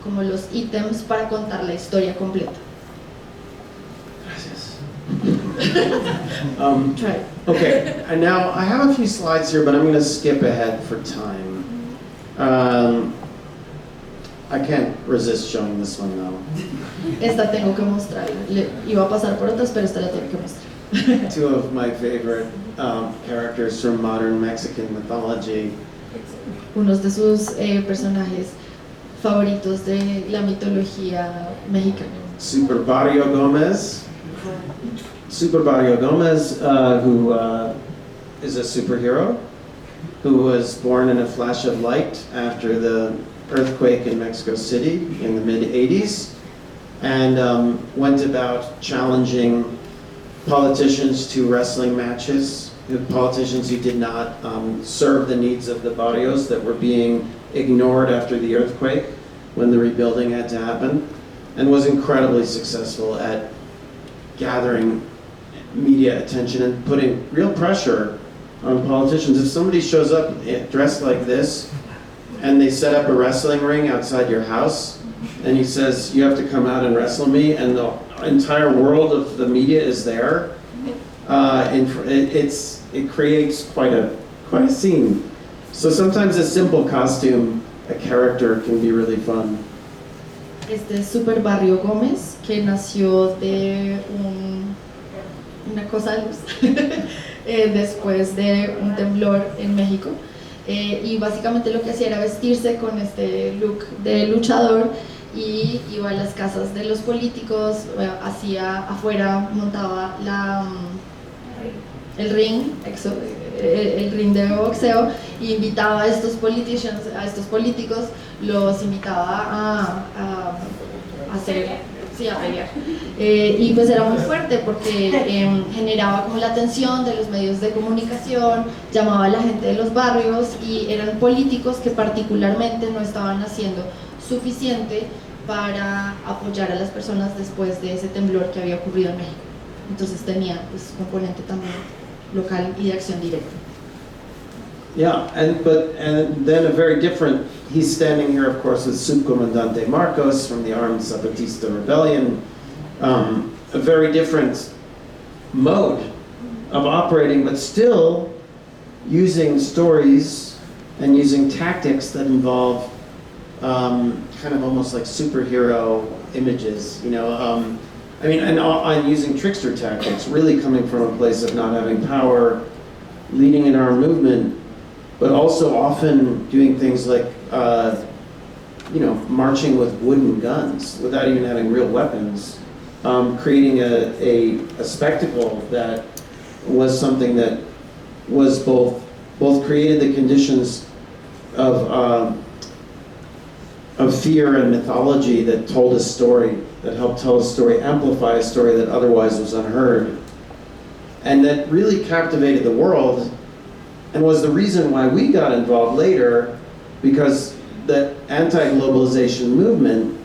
como los ítems para contar la historia completa. Try. Okay, and now I have a few slides here, but I'm going to skip ahead for time. I can't resist showing this one though. Esta tengo que mostrar. Iba a pasar por otras, pero esta la tengo que mostrar. Two of my favorite characters from modern Mexican mythology. Unos de sus personajes favoritos de la mitología mexicana. Super Barrio Gomez, who is a superhero, who was born in a flash of light after the earthquake in Mexico City in the mid-'80s. and went about challenging politicians to wrestling matches, politicians who did not serve the needs of the barrios that were being ignored after the earthquake when the rebuilding had to happen, and was incredibly successful at gathering media attention and putting real pressure on politicians. If somebody shows up dressed like this and they set up a wrestling ring outside your house and he says, you have to come out and wrestle me, and the entire world of the media is there, it creates quite a scene. So sometimes a simple costume, a character, can be really fun. Este es Super Barrio Gómez, que nació de una cosa de luz después de un temblor en México, y básicamente lo que hacía era vestirse con este look de luchador y iba a las casas de los políticos, hacía afuera, montaba el ring de boxeo, y invitaba a estos políticos, los invitaba a pelear. Y pues era muy fuerte porque generaba como la atención de los medios de comunicación, llamaba a la gente de los barrios, y eran políticos que particularmente no estaban haciendo suficiente para apoyar a las personas después de ese temblor que había ocurrido en México. Entonces tenía pues componente también local y de acción directa. Yeah, and then a very different, he's standing here of course with Subcomandante Marcos from the armed Zapatista rebellion, a very different mode of operating, but still using stories and using tactics that involve kind of almost like superhero images, you know. I mean, and using trickster tactics, really coming from a place of not having power, leading an armed movement, but also often doing things like, you know, marching with wooden guns without even having real weapons, creating a spectacle that was something that was both created the conditions of fear and mythology that told a story, that helped tell a story, amplify a story that otherwise was unheard, and that really captivated the world, and was the reason why we got involved later, because the anti-globalization movement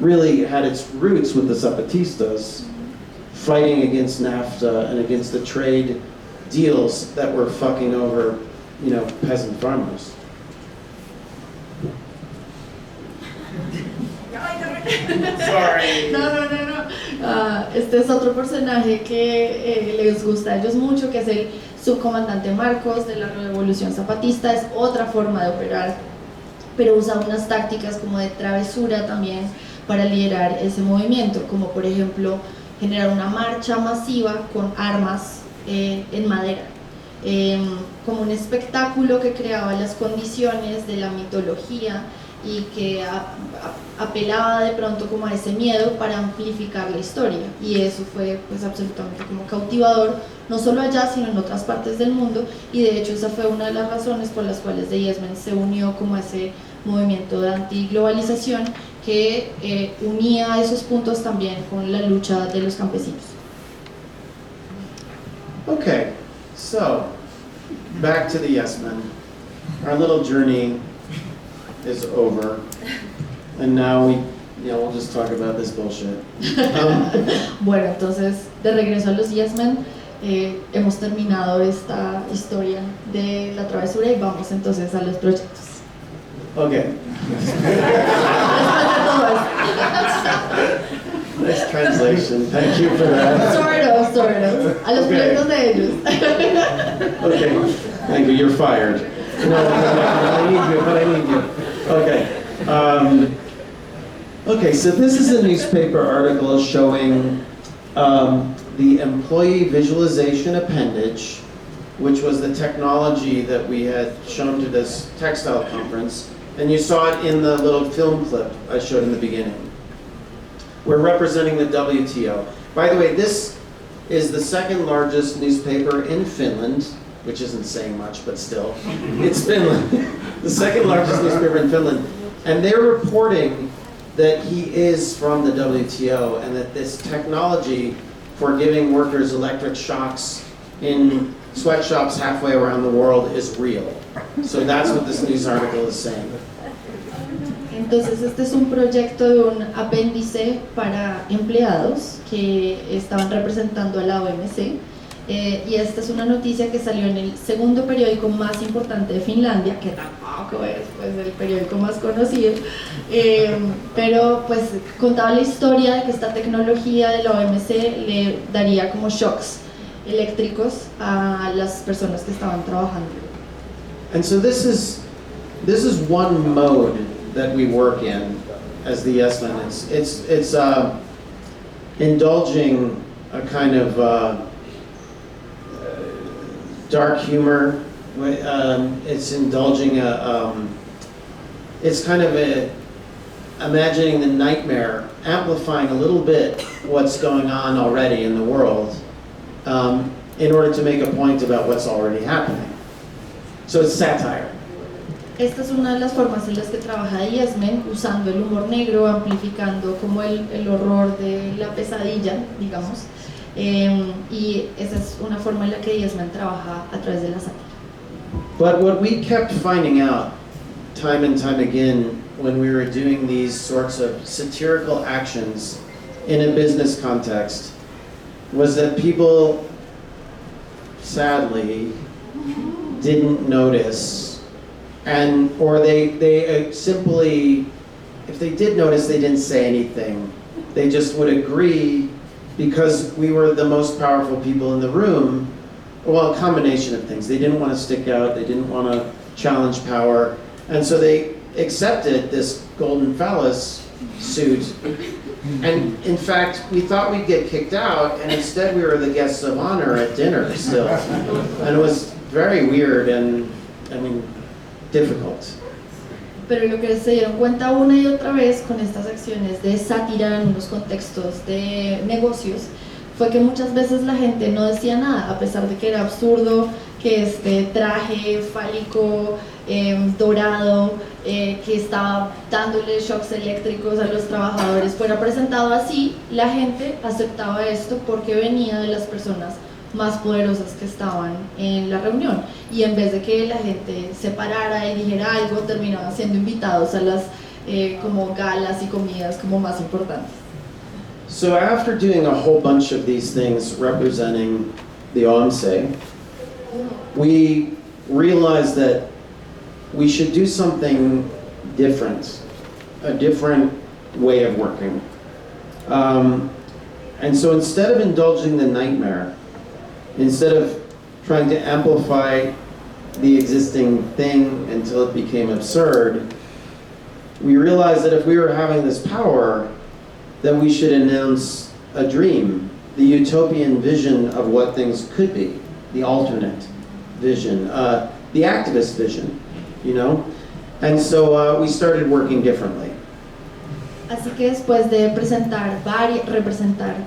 really had its roots with the Zapatistas, fighting against NAFTA and against the trade deals that were fucking over, you know, peasant farmers. Sorry. No. Este es otro personaje que les gusta a ellos mucho, que es el subcomandante Marcos de la Revolución Zapatista. Es otra forma de operar, pero usa unas tácticas como de travesura también para liderar ese movimiento, como por ejemplo generar una marcha masiva con armas en madera, como un espectáculo que creaba las condiciones de la mitología y que apelaba de pronto como a ese miedo para amplificar la historia, y eso fue pues absolutamente como cautivador, no solo allá sino en otras partes del mundo, y de hecho esa fue una de las razones por las cuales The Yes Men se unió como a ese movimiento de antiglobalización que unía esos puntos también con la lucha de los campesinos. Okay, so back to the Yes Men. Our little journey is over, and now we'll just talk about this bullshit. Bueno, entonces de regreso a los Yes Men, hemos terminado esta historia de la travesura y vamos entonces a los proyectos. Okay. Nice translation. Thank you for that. Sort of. A los proyectos de ellos. Okay. Thank you. You're fired. No, I need you. Okay. Okay, so this is a newspaper article showing the employee visualization appendage, which was the technology that we had shown to this textile conference. And you saw it in the little film clip I showed in the beginning. We're representing the WTO. By the way, this is the second largest newspaper in Finland, which isn't saying much, but still. It's Finland, the second largest newspaper in Finland. And they're reporting that he is from the WTO and that this technology for giving workers electric shocks in sweatshops halfway around the world is real. So that's what this news article is saying. Entonces este es un proyecto de un apéndice para empleados que estaban representando a la OMC, y esta es una noticia que salió en el segundo periódico más importante de Finlandia, que tampoco es pues, el periódico más conocido, pero pues contaba la historia de que esta tecnología de la OMC le daría como shocks eléctricos a las personas que estaban trabajando. And so this is one mode that we work in as the Yes Men. It's indulging a kind of dark humor. It's indulging it's kind of imagining the nightmare, amplifying a little bit what's going on already in the world, in order to make a point about what's already happening. So it's satire. Esta es una de las formas en las que trabaja Yes Men, usando el humor negro, amplificando como el horror de la pesadilla, digamos, y esa es una forma en la que Yes Men trabaja a través de la sátira. But what we kept finding out time and time again when we were doing these sorts of satirical actions in a business context was that people sadly didn't notice, or they simply, if they did notice, they didn't say anything. They just would agree because we were the most powerful people in the room. Well, a combination of things. They didn't want to stick out, they didn't want to challenge power, and so they accepted this golden phallus suit. And in fact, we thought we'd get kicked out, and instead we were the guests of honor at dinner still. And it was very weird and, I mean, difficult. Pero lo que se dieron cuenta una y otra vez con estas acciones de sátira en unos contextos de negocios fue que muchas veces la gente no decía nada, a pesar de que era absurdo que este traje fálico dorado que estaba dándole shocks eléctricos a los trabajadores fuera presentado así. La gente aceptaba esto porque venía de las personas más poderosas que estaban en la reunión, y en vez de que la gente se parara y dijera algo, terminaban siendo invitados a las como galas y comidas como más importantes. So after doing a whole bunch of these things representing the OMC, we realized that we should do something different, a different way of working. And so instead of indulging the nightmare, instead of trying to amplify the existing thing until it became absurd, we realized that if we were having this power, that we should announce a dream, the utopian vision of what things could be, the alternate vision, the activist vision, you know? And so we started working differently. Así que después de representar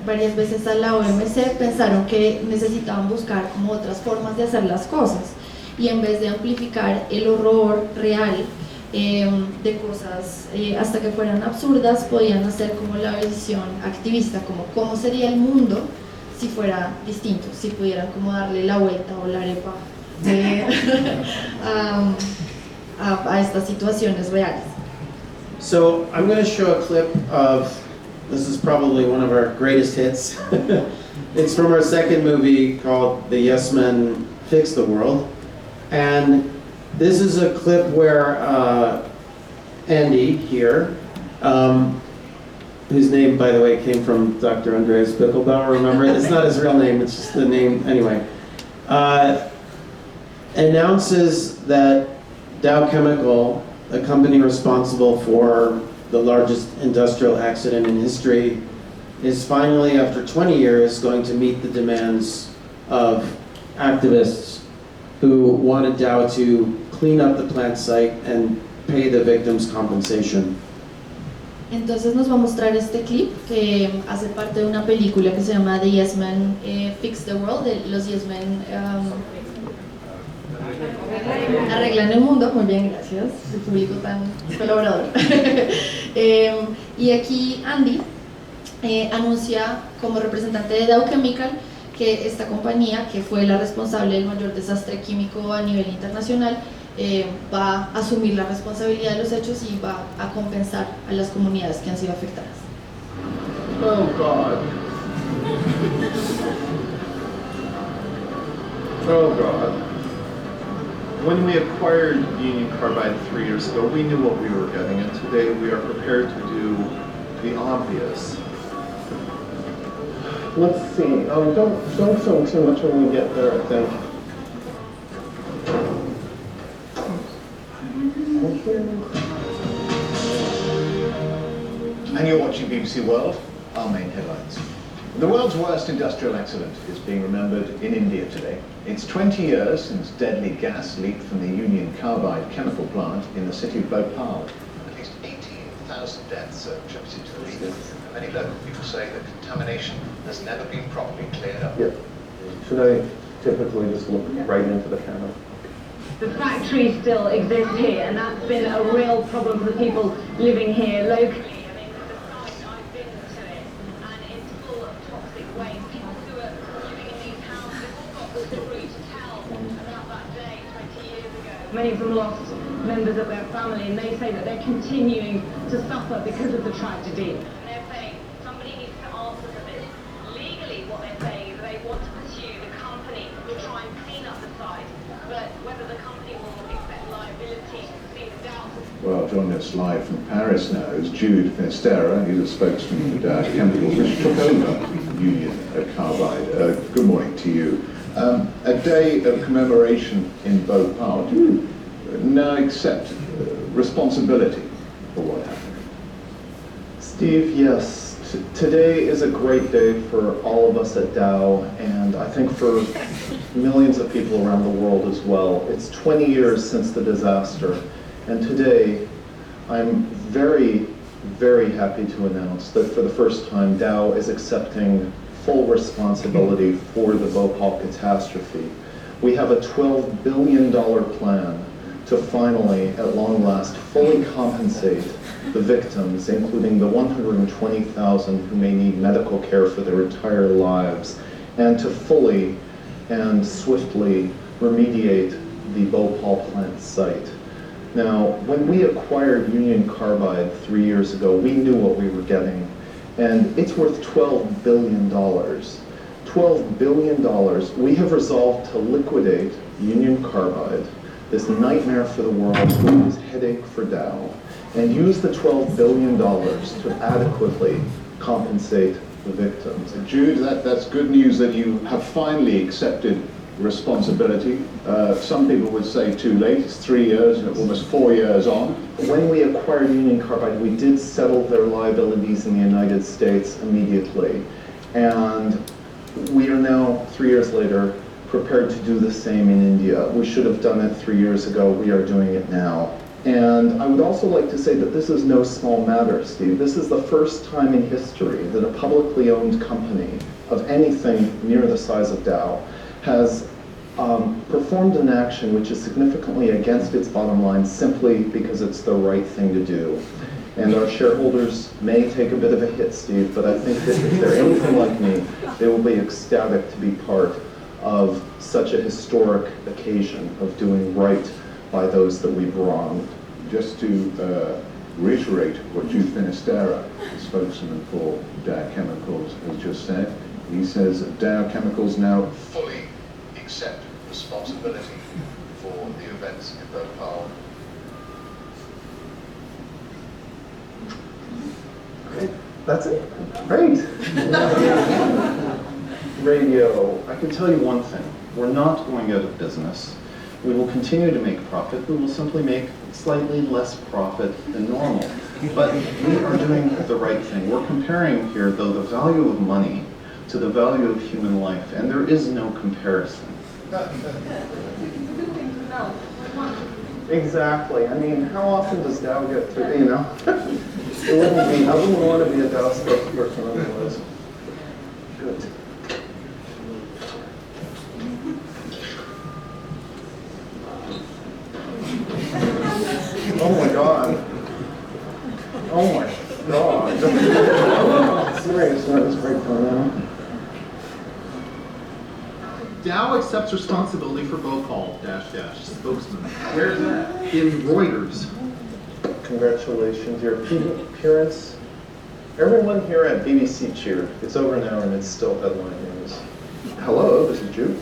varias veces a la OMC, pensaron que necesitaban buscar como otras formas de hacer las cosas, y en vez de amplificar el horror real de cosas hasta que fueran absurdas, podían hacer como la visión activista, como cómo sería el mundo si fuera distinto, si pudieran como darle la vuelta o la arepa a estas situaciones reales. So I'm going to show a clip of, this is probably one of our greatest hits. It's from our second movie called The Yes Men Fix the World. And this is a clip where Andy here, whose name, by the way, came from Dr. Andreas Pickelbauer, remember? It's not his real name, it's just the name, anyway. Announces that Dow Chemical, a company responsible for the largest industrial accident in history, is finally, after 20 years, going to meet the demands of activists who wanted Dow to clean up the plant site and pay the victims compensation. Entonces nos va a mostrar este clip que hace parte de una película que se llama The Yes Men Fix the World, de los Yes Men Arreglan el mundo, muy bien, gracias, el público tan colaborador. Y aquí Andy anuncia como representante de Dow Chemical que esta compañía, que fue la responsable del mayor desastre químico a nivel internacional, va a asumir la responsabilidad de los hechos y va a compensar a las comunidades que han sido afectadas. Oh God. Oh God. When we acquired Union Carbide 3 years ago, we knew what we were getting, and today we are prepared to do the obvious. Let's see. Don't film too much when we get there, I think. And you're watching BBC World, our main headlines. The world's worst industrial accident is being remembered in India today. It's 20 years since deadly gas leaked from the Union Carbide chemical plant in the city of Bhopal. At least 18,000 deaths are attributed to the leak. Many local people say the contamination has never been properly cleared up. Yeah. Should I typically just look right into the camera? The factory still exists here, and that's been a real problem for the people living here locally. I mean, the site I've been to it, and it's full of toxic waste. People who are living in these houses have all got a story to tell about that day 20 years ago. Many of them lost members of their family, and they say that they're continuing to suffer because of the tragedy. And they're saying somebody needs to answer for this. Legally, what they're saying is they want to pursue the company to try and clean up the site. But whether the company will accept liability seems doubtful. Well, joining us live from Paris now is Jude Finistera. He's a spokesman for Chemicals, which took over Union Carbide. Good morning to you. A day of commemoration in Bhopal. Do you now accept responsibility for what happened? Steve, yes. Today is a great day for all of us at Dow, and I think for millions of people around the world as well. It's 20 years since the disaster, and today I'm very, very happy to announce that for the first time Dow is accepting full responsibility for the Bhopal catastrophe. We have a $12 billion plan to finally, at long last, fully compensate the victims, including the 120,000 who may need medical care for their entire lives, and to fully and swiftly remediate the Bhopal plant site. Now, when we acquired Union Carbide 3 years ago, we knew what we were getting, and it's worth $12 billion. $12 billion. We have resolved to liquidate Union Carbide, this nightmare for the world, this headache for Dow, and use the $12 billion to adequately compensate the victims. Jude, that's good news that you have finally accepted responsibility. Some people would say too late. It's 3 years, almost 4 years on. When we acquired Union Carbide, we did settle their liabilities in the United States immediately. And we are now, 3 years later, prepared to do the same in India. We should have done it 3 years ago. We are doing it now. And I would also like to say that this is no small matter, Steve. This is the first time in history that a publicly owned company of anything near the size of Dow has performed an action which is significantly against its bottom line simply because it's the right thing to do. And our shareholders may take a bit of a hit, Steve, but I think that if they're anything like me, they will be ecstatic to be part of such a historic occasion of doing right by those that we've wronged. Just to reiterate what Jude Finistera, the spokesman for Dow Chemicals, has just said, he says that Dow Chemicals now fully accept responsibility for the events in Bhopal. Great. That's it. Great. Radio. I can tell you one thing. We're not going out of business. We will continue to make profit. We will simply make slightly less profit than normal. But we are doing the right thing. We're comparing here, though, the value of money to the value of human life, and there is no comparison. Exactly. I mean, how often does Dow get to, you know? It wouldn't be, I wouldn't want to be a Dow spokesperson otherwise. Good. accepts responsibility for Bhopal, spokesman. Where's that? In Reuters. Congratulations, your appearance. Everyone here at BBC cheered. It's over now and it's still headline news. Hello, this is Jude.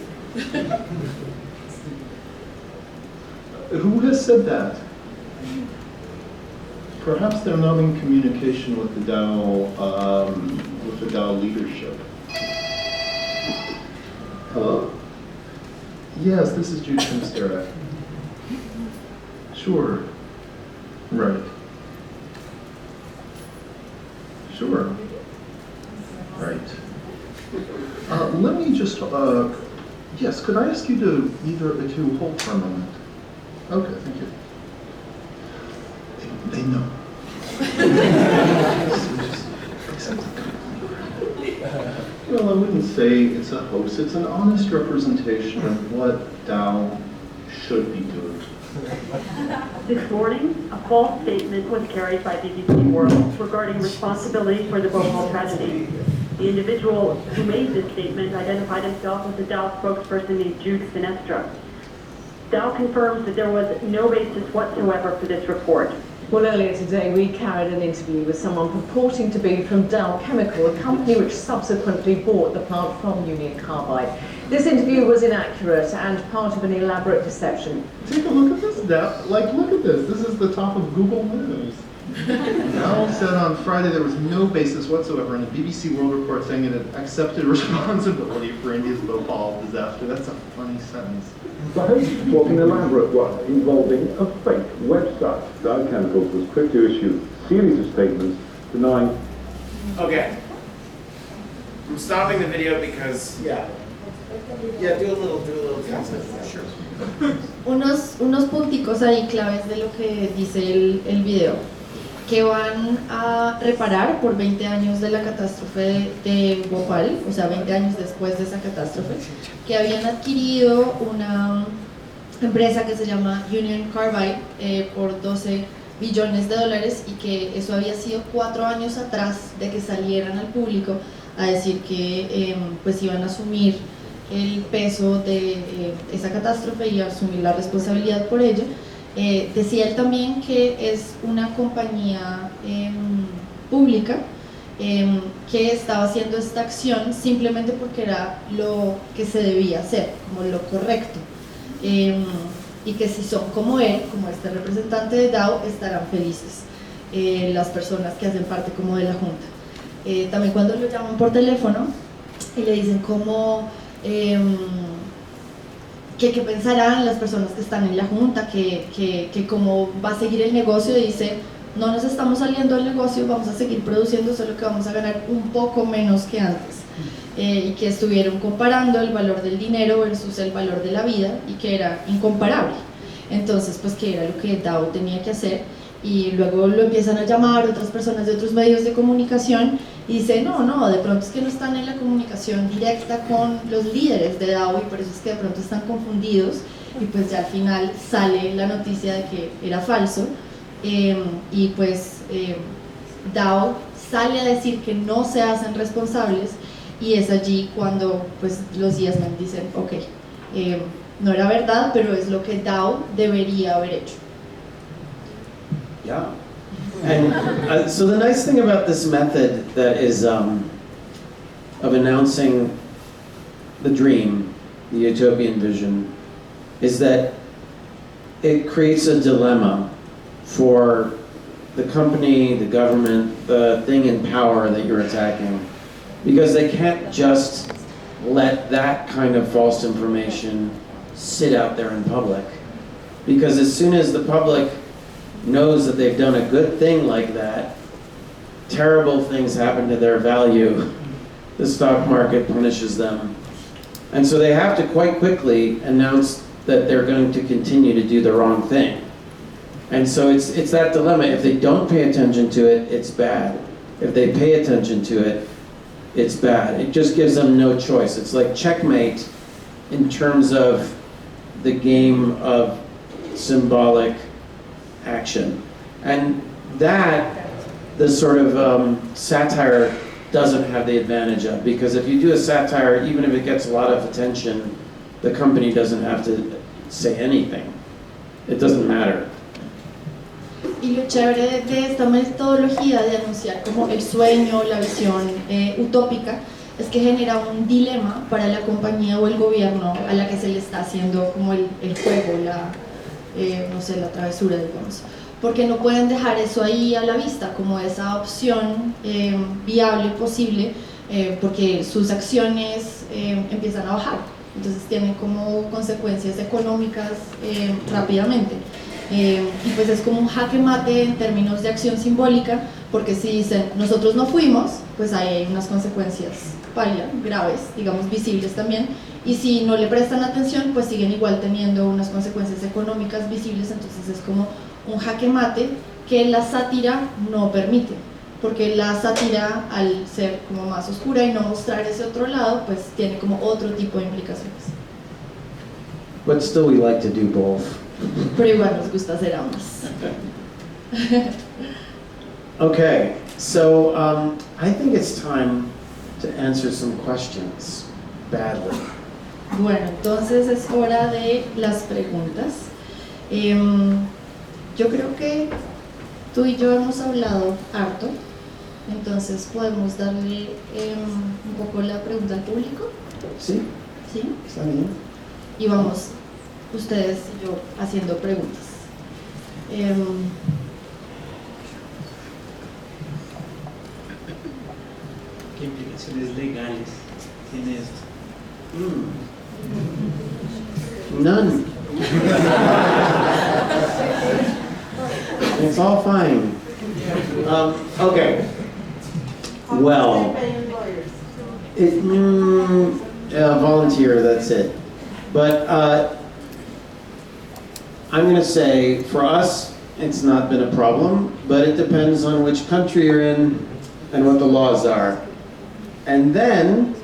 Who has said that? Perhaps they're not in communication with the Dow leadership. Hello? Yes, this is Jude from Sterac. Sure. Right. Sure. Right. Let me just, yes, could I ask you to hold for a moment? Okay, thank you. They know. Well, I wouldn't say it's a hoax. It's an honest representation of what Dow should be doing. This morning, a false statement was carried by BBC World regarding responsibility for the Bhopal tragedy. The individual who made this statement identified himself as a Dow spokesperson named Jude Sinestra. Dow confirms that there was no basis whatsoever for this report. Well, earlier today, we carried an interview with someone purporting to be from Dow Chemical, a company which subsequently bought the plant from Union Carbide. This interview was inaccurate and part of an elaborate deception. Take a look at this, Dow. Look at this. This is the top of Google News. Dow said on Friday there was no basis whatsoever in a BBC World report saying it had accepted responsibility for India's Bhopal disaster. That's a funny sentence. The hoax was an elaborate one involving a fake website. Dow Chemicals was quick to issue a series of statements denying... Okay. I'm stopping the video because... Yeah, do a little concept. Sure. Unos punticos ahí claves de lo que dice el video, que van a reparar por 20 años de la catástrofe de Bhopal, o sea, 20 años después de esa catástrofe, que habían adquirido una empresa que se llama Union Carbide por 12 billones de dólares y que eso había sido 4 años atrás de que salieran al público a decir que pues iban a asumir el peso de esa catástrofe y a asumir la responsabilidad por ella. Decía él también que es una compañía pública que estaba haciendo esta acción simplemente porque era lo que se debía hacer, como lo correcto, y que si son como él, como este representante de Dow, estarán felices las personas que hacen parte como de la junta. También cuando lo llaman por teléfono y le dicen cómo qué pensarán las personas que están en la junta, que cómo va a seguir el negocio, dice, no nos estamos saliendo del negocio, vamos a seguir produciendo, solo que vamos a ganar un poco menos que antes, y que estuvieron comparando el valor del dinero versus el valor de la vida y que era incomparable. Entonces, pues que era lo que Dow tenía que hacer, y luego lo empiezan a llamar otras personas de otros medios de comunicación y dice, no, de pronto es que no están en la comunicación directa con los líderes de Dow y por eso es que de pronto están confundidos, y pues ya al final sale la noticia de que era falso, y pues Dow sale a decir que no se hacen responsables, y es allí cuando pues los ESPN dicen, ok, no era verdad, pero es lo que Dow debería haber hecho. Yeah. And so the nice thing about this method that is of announcing the dream, the utopian vision, is that it creates a dilemma for the company, the government, the thing in power that you're attacking, because they can't just let that kind of false information sit out there in public, because as soon as the public knows that they've done a good thing like that, terrible things happen to their value. The stock market punishes them. And so they have to quite quickly announce that they're going to continue to do the wrong thing. And so it's that dilemma. If they don't pay attention to it, it's bad. If they pay attention to it, it's bad. It just gives them no choice. It's like checkmate in terms of the game of symbolic action. And that the sort of satire doesn't have the advantage of, because if you do a satire, even if it gets a lot of attention, the company doesn't have to say anything. It doesn't matter. Y lo chévere de esta metodología de anunciar como el sueño, la visión utópica, es que genera un dilema para la compañía o el gobierno a la que se le está haciendo como el juego, no sé, la travesura, digamos. Porque no pueden dejar eso ahí a la vista, como esa opción viable, posible, porque sus acciones empiezan a bajar. Entonces tienen como consecuencias económicas rápidamente. Y pues es como un jaque mate en términos de acción simbólica, porque si dicen nosotros no fuimos, pues hay unas consecuencias graves, digamos visibles también, y si no le prestan atención, pues siguen igual teniendo unas consecuencias económicas visibles. Entonces es como un jaque mate que la sátira no permite, porque la sátira, al ser como más oscura y no mostrar ese otro lado, pues tiene como otro tipo de implicaciones. But still we like to do both. Pero igual nos gusta hacer ambas. Okay, so I think it's time to answer some questions badly. Bueno, entonces es hora de las preguntas. Yo creo que tú y yo hemos hablado harto, entonces podemos darle un poco la pregunta al público. Sí. ¿Sí? Está bien. Y vamos, ustedes y yo, haciendo preguntas. ¿Qué implicaciones legales tiene esto? None. It's all fine. Okay. Well, volunteer, that's it. But I'm going to say, for us, it's not been a problem, but it depends on which country you're in and what the laws are. And then,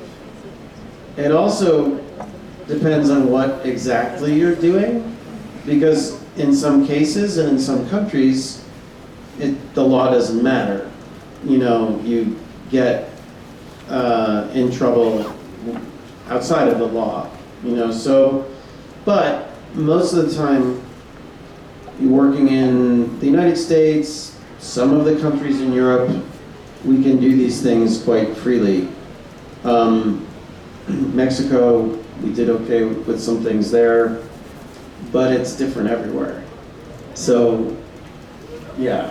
it also depends on what exactly you're doing, because in some cases and in some countries, the law doesn't matter. You know, you get in trouble outside of the law, you know, so, but most of the time, you're working in the United States, some of the countries in Europe, we can do these things quite freely. Mexico, we did okay with some things there, but it's different everywhere. So, yeah.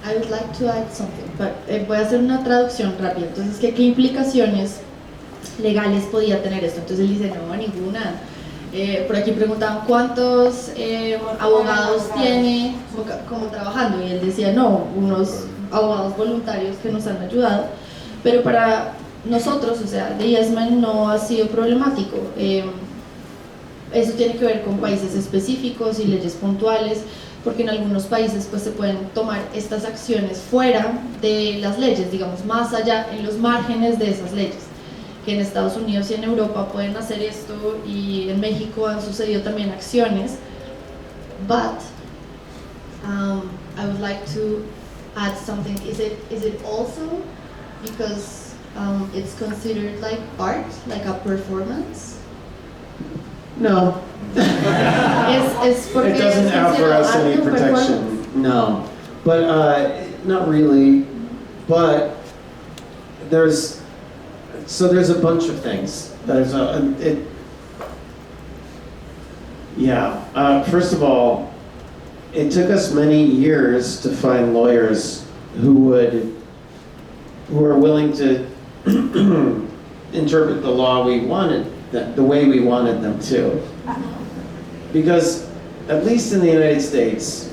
I would like to add something, but voy a hacer una traducción rápida. Entonces, ¿qué implicaciones legales podía tener esto? Entonces él dice, no, ninguna. Por aquí preguntaban cuántos abogados tiene como trabajando, y él decía, no, unos abogados voluntarios que nos han ayudado, pero para nosotros, o sea, de Yesman no ha sido problemático. Eso tiene que ver con países específicos y leyes puntuales, porque en algunos países pues se pueden tomar estas acciones fuera de las leyes, digamos, más allá, en los márgenes de esas leyes, que en Estados Unidos y en Europa pueden hacer esto, y en México han sucedido también acciones. But I would like to add something. Is it also because it's considered like art, like a performance? No. It doesn't offer us any protection. No. But not really. But there's a bunch of things. First of all, it took us many years to find lawyers who are willing to interpret the law we wanted, the way we wanted them to. Because, at least in the United States,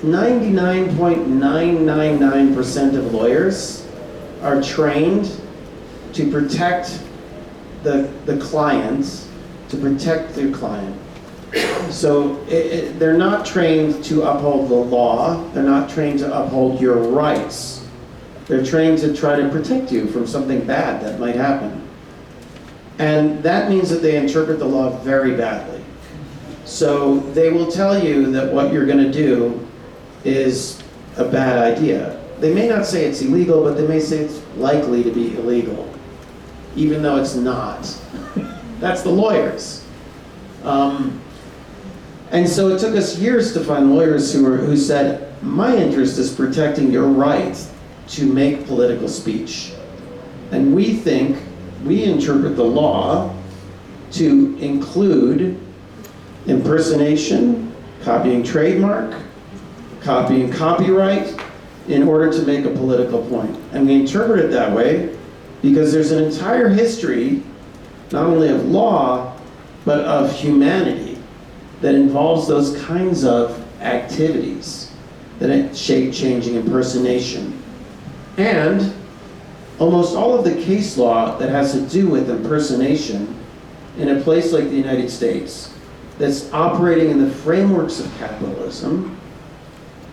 99.999% of lawyers are trained to protect the client, to protect their client. So they're not trained to uphold the law, they're not trained to uphold your rights. They're trained to try to protect you from something bad that might happen. And that means that they interpret the law very badly. So they will tell you that what you're going to do is a bad idea. They may not say it's illegal, but they may say it's likely to be illegal, even though it's not. That's the lawyers. And so it took us years to find lawyers who said, my interest is protecting your right to make political speech. And we interpret the law to include impersonation, copying trademark, copying copyright, in order to make a political point. And we interpret it that way because there's an entire history, not only of law, but of humanity, that involves those kinds of activities, that shape-changing impersonation. And almost all of the case law that has to do with impersonation in a place like the United States, that's operating in the frameworks of capitalism,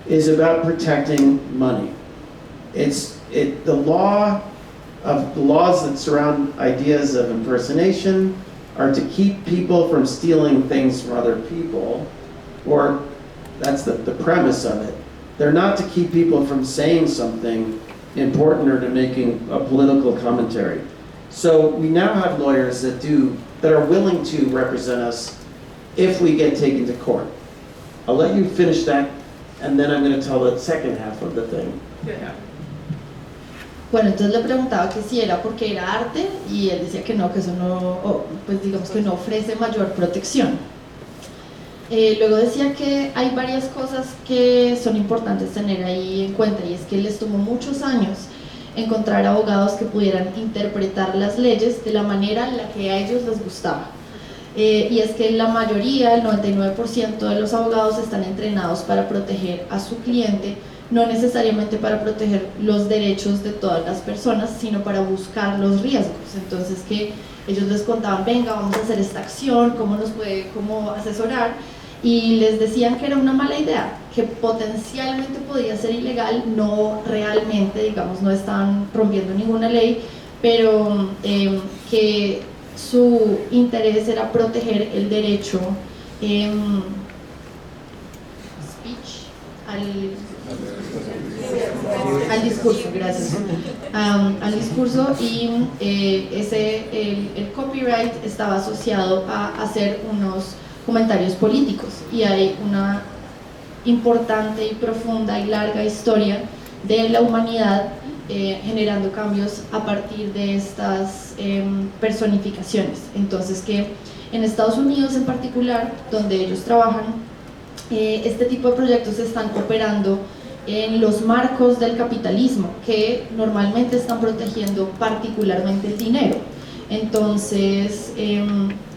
is about protecting money. The laws that surround ideas of impersonation are to keep people from stealing things from other people, or that's the premise of it. They're not to keep people from saying something important or to making a political commentary. So we now have lawyers that are willing to represent us if we get taken to court. I'll let you finish that, and then I'm going to tell the second half of the thing. Yeah. Bueno, entonces le preguntaba que si era porque era arte y él decía que no, que eso no, pues digamos que no ofrece mayor protección. Luego decía que hay varias cosas que son importantes tener ahí en cuenta, y es que les tomó muchos años encontrar abogados que pudieran interpretar las leyes de la manera en la que a ellos les gustaba. Y es que la mayoría, el 99% de los abogados están entrenados para proteger a su cliente, no necesariamente para proteger los derechos de todas las personas, sino para buscar los riesgos. Entonces que ellos les contaban, venga, vamos a hacer esta acción, cómo asesorar, y les decían que era una mala idea, que potencialmente podía ser ilegal, no realmente, digamos, no estaban rompiendo ninguna ley, pero que su interés era proteger el derecho al discurso, gracias, al discurso, y el copyright estaba asociado a hacer unos comentarios políticos, y hay una importante y profunda y larga historia de la humanidad generando cambios a partir de estas personificaciones. Entonces que en Estados Unidos en particular, donde ellos trabajan, este tipo de proyectos están operando en los marcos del capitalismo, que normalmente están protegiendo particularmente el dinero. Entonces,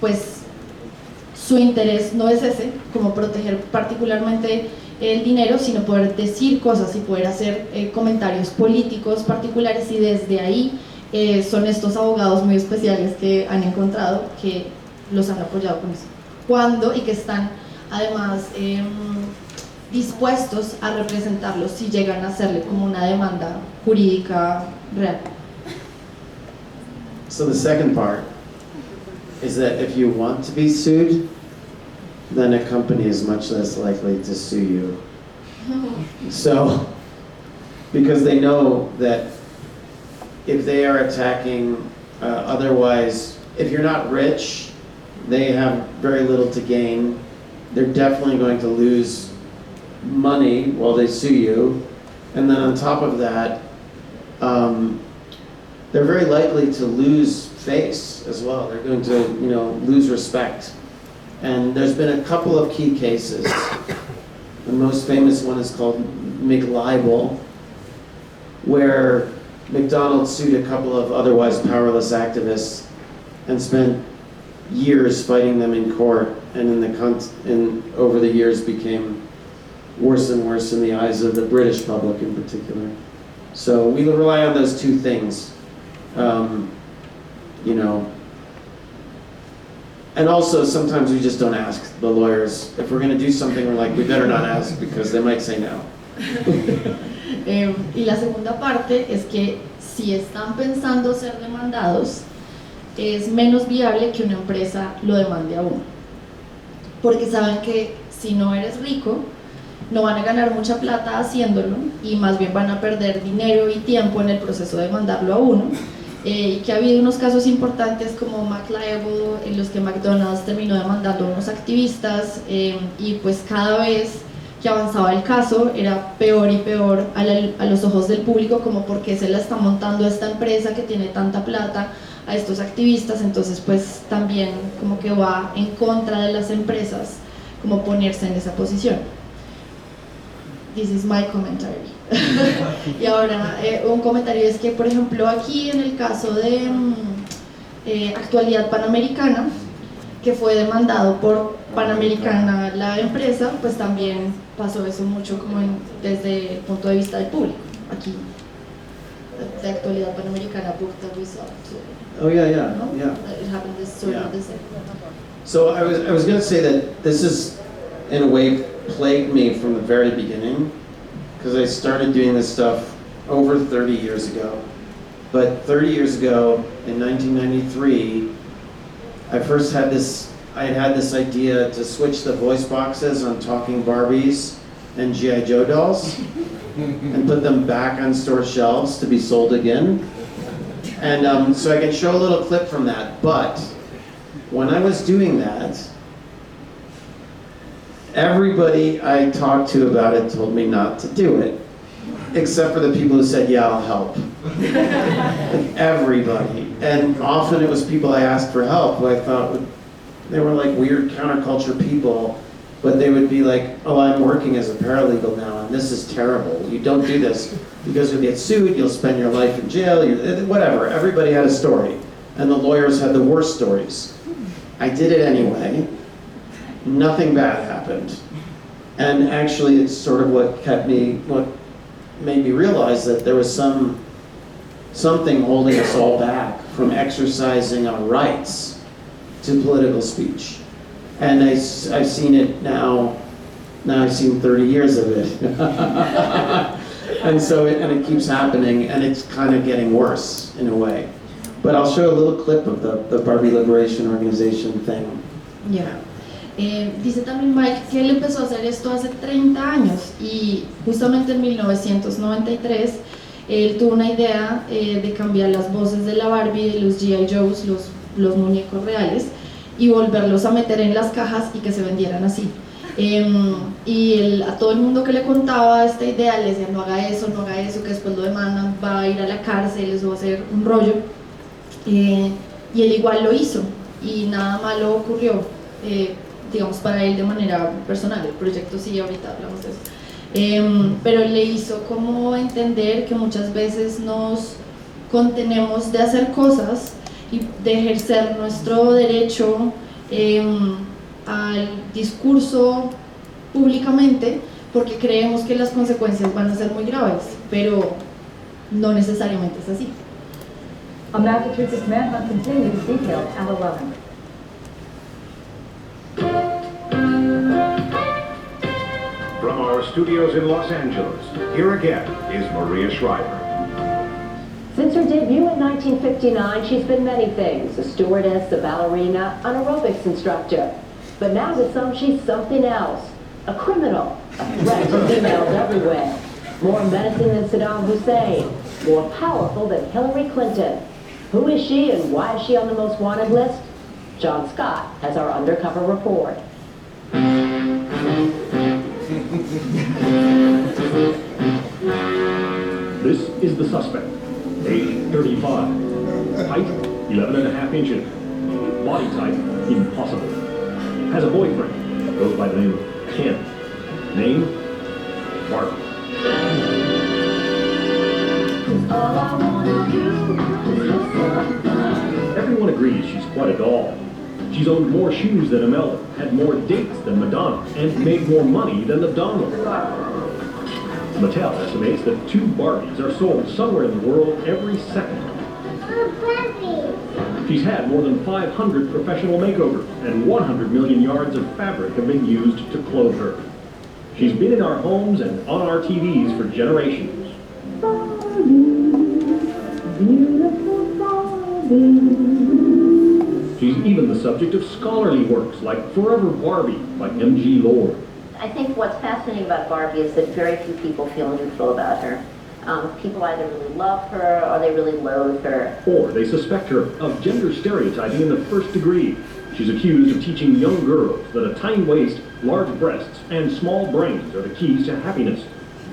pues su interés no es ese, como proteger particularmente el dinero, sino poder decir cosas y poder hacer comentarios políticos particulares, y desde ahí son estos abogados muy especiales que han encontrado, que los han apoyado con eso, y que están además dispuestos a representarlos si llegan a hacerle como una demanda jurídica real. So the second part is that if you want to be sued, then a company is much less likely to sue you. So, because they know that if they are attacking, otherwise, if you're not rich, they have very little to gain. They're definitely going to lose money while they sue you. And then on top of that, they're very likely to lose face as well. They're going to, lose respect. And there's been a couple of key cases. The most famous one is called McLibel, where McDonald's sued a couple of otherwise powerless activists and spent years fighting them in court, and over the years became worse and worse in the eyes of the British public in particular. So we rely on those two things, And also, sometimes we just don't ask the lawyers. If we're going to do something, we're like, we better not ask because they might say no. Y la segunda parte es que si están pensando ser demandados, es menos viable que una empresa lo demande a uno. Porque saben que si no eres rico, no van a ganar mucha plata haciéndolo, y más bien van a perder dinero y tiempo en el proceso de mandarlo a uno. y que ha habido unos casos importantes como McLeod, en los que McDonald's terminó demandando a unos activistas, y pues cada vez que avanzaba el caso era peor y peor a los ojos del público, como por qué se la está montando esta empresa que tiene tanta plata a estos activistas. Entonces pues también como que va en contra de las empresas como ponerse en esa posición. This is my commentary. Y ahora un comentario es que, por ejemplo, aquí en el caso de Actualidad Panamericana, que fue demandado por Panamericana la empresa, pues también pasó eso mucho como desde el punto de vista del público. Aquí, de Actualidad Panamericana book that we saw too. Oh yeah. No? Yeah. It happened this sort of the same. So I was going to say that this is, in a way, plagued me from the very beginning, because I started doing this stuff over 30 years ago. But 30 years ago, in 1993, I first had this idea to switch the voice boxes on talking Barbies and G.I. Joe dolls and put them back on store shelves to be sold again. And so I can show a little clip from that. But when I was doing that, everybody I talked to about it told me not to do it, except for the people who said, yeah, I'll help. Like everybody. And often it was people I asked for help who I thought they were like weird counterculture people, but they would be like, oh, I'm working as a paralegal now, and this is terrible. You don't do this because you'll get sued, you'll spend your life in jail, whatever. Everybody had a story, and the lawyers had the worst stories. I did it anyway. Nothing bad happened. And actually, it's sort of what made me realize that there was something holding us all back from exercising our rights to political speech. And I've seen it now I've seen 30 years of it. And it keeps happening, and it's kind of getting worse in a way. But I'll show a little clip of the Barbie Liberation Organization thing. Yeah. Dice también Mike que él empezó a hacer esto hace 30 años y justamente en 1993 él tuvo una idea de cambiar las voces de la Barbie, de los G.I. Joes, los muñecos reales, y volverlos a meter en las cajas y que se vendieran así. Y él, a todo el mundo que le contaba esta idea le decía no haga eso, que después lo demandan, va a ir a la cárcel, eso va a ser un rollo. Y él igual lo hizo y nada malo ocurrió. Digamos para él de manera personal, el proyecto sí, ahorita hablamos de eso, pero le hizo como entender que muchas veces nos contenemos de hacer cosas y de ejercer nuestro derecho al discurso públicamente porque creemos que las consecuencias van a ser muy graves, pero no necesariamente es así. I'm now to treat this man continues detailed at 11. From our studios in Los Angeles, here again is Maria Shriver. Since her debut in 1959, she's been many things: a stewardess, a ballerina, an aerobics instructor. But now to some, she's something else: a criminal, a threat to females everywhere. More menacing than Saddam Hussein, more powerful than Hillary Clinton. Who is she and why is she on the most wanted list? John Scott has our undercover report. This is the suspect. Age 35. Height 11.5 inches. Body type impossible. Has a boyfriend. Goes by the name of Ken. Name Barbie. Everyone agrees she's quite a doll. She's owned more shoes than Imelda, had more dates than Madonna, and made more money than the Donald. Mattel estimates that 2 Barbies are sold somewhere in the world every second. She's had more than 500 professional makeovers, and 100 million yards of fabric have been used to clothe her. She's been in our homes and on our TVs for generations. She's even the subject of scholarly works like Forever Barbie by M.G. Lord. I think what's fascinating about Barbie is that very few people feel neutral about her. People either really love her or they really loathe her. Or they suspect her of gender stereotyping in the first degree. She's accused of teaching young girls that a tiny waist, large breasts, and small brains are the keys to happiness.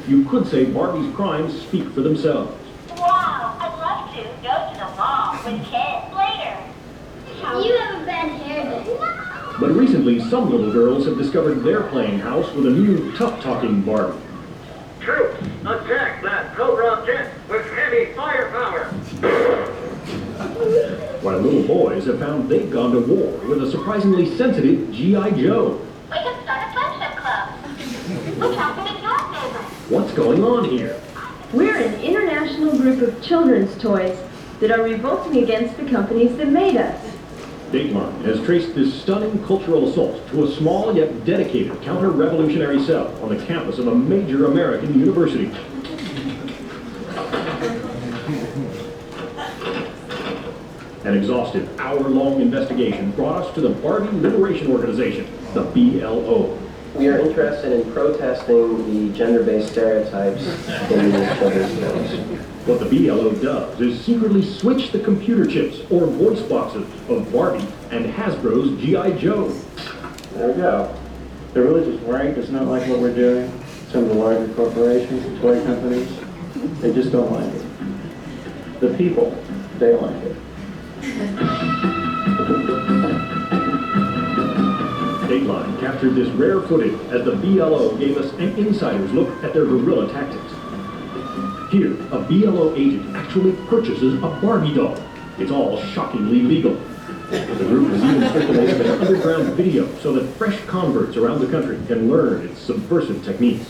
You could say Barbie's crimes speak for themselves. Wow, I'd love to go to the mall with kids later. You have a bad hair day. But recently, some little girls have discovered their playing house with a new tough-talking Barbie. Troops, attack that Cobra jet with heavy firepower. While little boys have found they've gone to war with a surprisingly sensitive G.I. Joe. We can start a friendship club. Which outfit is your favorite? What's going on here? We're an international group of children's toys that are revolting against the companies that made us. Dateline has traced this stunning cultural assault to a small yet dedicated counter-revolutionary cell on the campus of a major American university. An exhaustive, hour-long investigation brought us to the Barbie Liberation Organization, the BLO. We are interested in protesting the gender-based stereotypes in these children's films. What the BLO does is secretly switch the computer chips or voice boxes of Barbie and Hasbro's G.I. Joe. There we go. The religious right does not like what we're doing. Some of the larger corporations and toy companies, they just don't like it. The people, they like it. Dateline captured this rare footage as the BLO gave us an insider's look at their guerrilla tactics. Here, a BLO agent actually purchases a Barbie doll. It's all shockingly legal. The group has even circulated an underground video so that fresh converts around the country can learn its subversive techniques.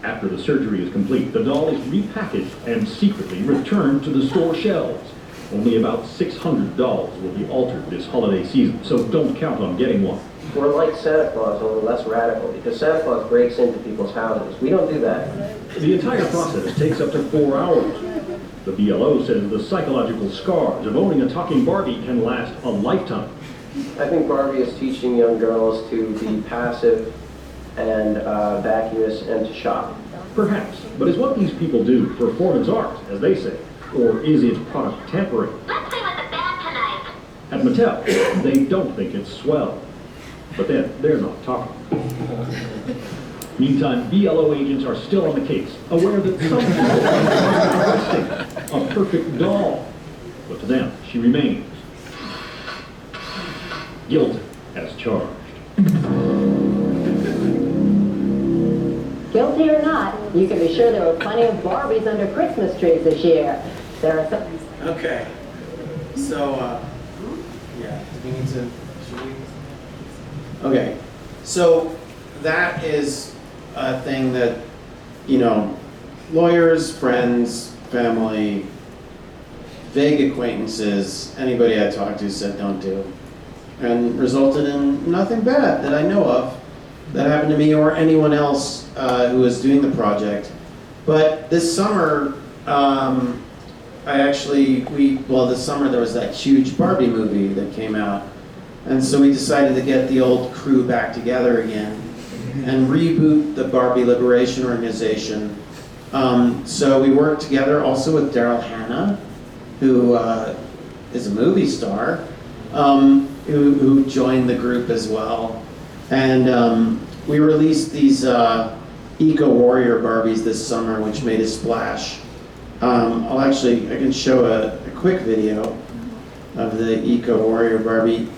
After the surgery is complete, the doll is repackaged and secretly returned to the store shelves. Only about 600 dolls will be altered this holiday season, so don't count on getting one. We're like Santa Claus, only less radical, because Santa Claus breaks into people's houses. We don't do that. The entire process takes up to 4 hours. The BLO says the psychological scars of owning a talking Barbie can last a lifetime. I think Barbie is teaching young girls to be passive and vacuous and to shop. Perhaps, but is what these people do performance art, as they say, or is it product tampering? Let's play with the band tonight. At Mattel, they don't think it's swell. But then, they're not talking. Meantime, BLO agents are still on the case, aware that some people are arresting a perfect doll. But to them, she remains guilty as charged. Guilty or not, you can be sure there were plenty of Barbies under Christmas trees this year. There are some... Okay. So, yeah, do we need to... Should we... Okay. So, that is a thing that, you know, lawyers, friends, family, vague acquaintances, anybody I talked to said don't do. And resulted in nothing bad that I know of that happened to me or anyone else who was doing the project. But this summer, this summer there was that huge Barbie movie that came out. And so we decided to get the old crew back together again and reboot the Barbie Liberation Organization. So we worked together also with Daryl Hannah, who is a movie star, who joined the group as well. And we released these eco-warrior Barbies this summer, which made a splash. I can show a quick video of the eco-warrior Barbie.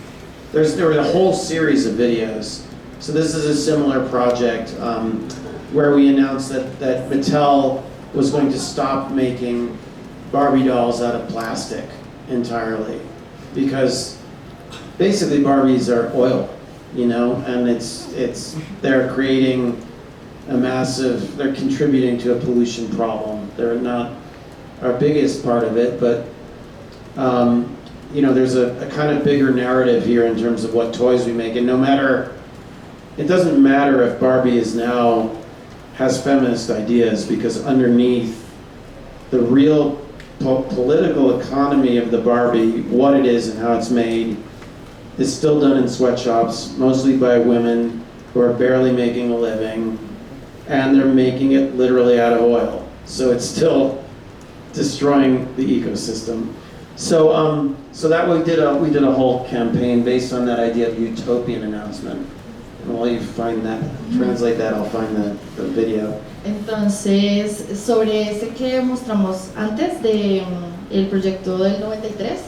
There was a whole series of videos. So this is a similar project where we announced that Mattel was going to stop making Barbie dolls out of plastic entirely, because basically Barbies are oil, you know, and they're creating they're contributing to a pollution problem. They're not our biggest part of it, but you know, there's a kind of bigger narrative here in terms of what toys we make, and it doesn't matter if Barbie has feminist ideas, because underneath the real political economy of the Barbie, what it is and how it's made, is still done in sweatshops, mostly by women who are barely making a living, and they're making it literally out of oil. So it's still destroying the ecosystem. So that we did a whole campaign based on that idea of utopian announcement. And while you find that, translate that, I'll find the video. Entonces, sobre ese que mostramos antes de el proyecto del 93,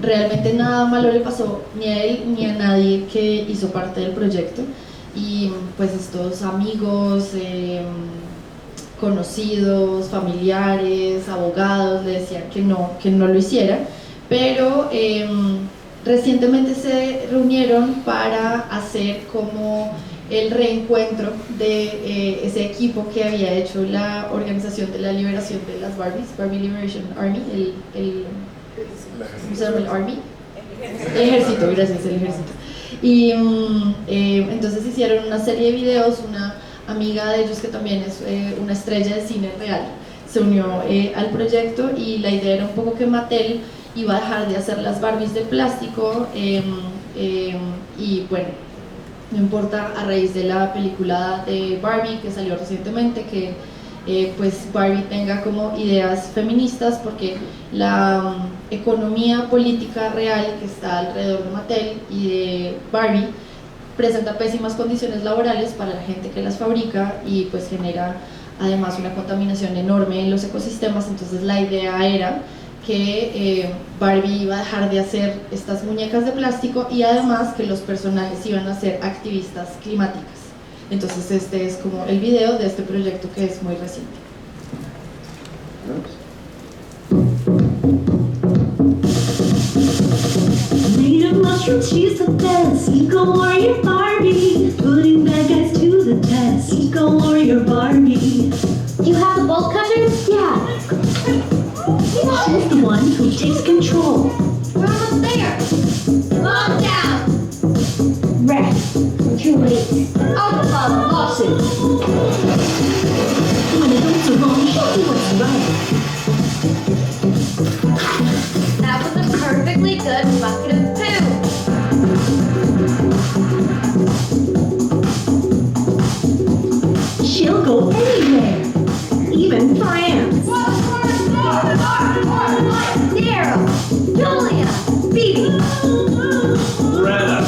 realmente nada malo le pasó ni a él ni a nadie que hizo parte del proyecto. Y pues estos amigos, conocidos, familiares, abogados le decían que no lo hiciera, pero recientemente se reunieron para hacer como el reencuentro de ese equipo que había hecho la Organización de la Liberación de las Barbies, Barbie Liberation Army, ¿cómo se llama el Army? El ejército, gracias, el ejército. Y entonces hicieron una serie de videos. Una amiga de ellos que también es una estrella de cine real se unió al proyecto, y la idea era un poco que Mattel iba a dejar de hacer las Barbies de plástico, y bueno, no importa, a raíz de la película de Barbie que salió recientemente, que pues Barbie tenga como ideas feministas, porque la economía política real que está alrededor de Mattel y de Barbie presenta pésimas condiciones laborales para la gente que las fabrica, y pues genera además una contaminación enorme en los ecosistemas. Entonces la idea era que Barbie iba a dejar de hacer estas muñecas de plástico, y además que los personajes iban a ser activistas climáticas. Entonces este es como el video de este proyecto que es muy reciente. Made of mushroom cheese the best. Eco warrior Barbie, putting bad guys to the test. Eco warrior Barbie. You have the bolt cutters? Yeah. She's the one who takes control. We're almost there. Calm down. Rest. Too late. I'll file a lawsuit. When adults are wrong, she'll do what's right. That was a perfectly good bucket of poo. She'll go anywhere, even France. Daryl, Julia, Phoebe. Greta.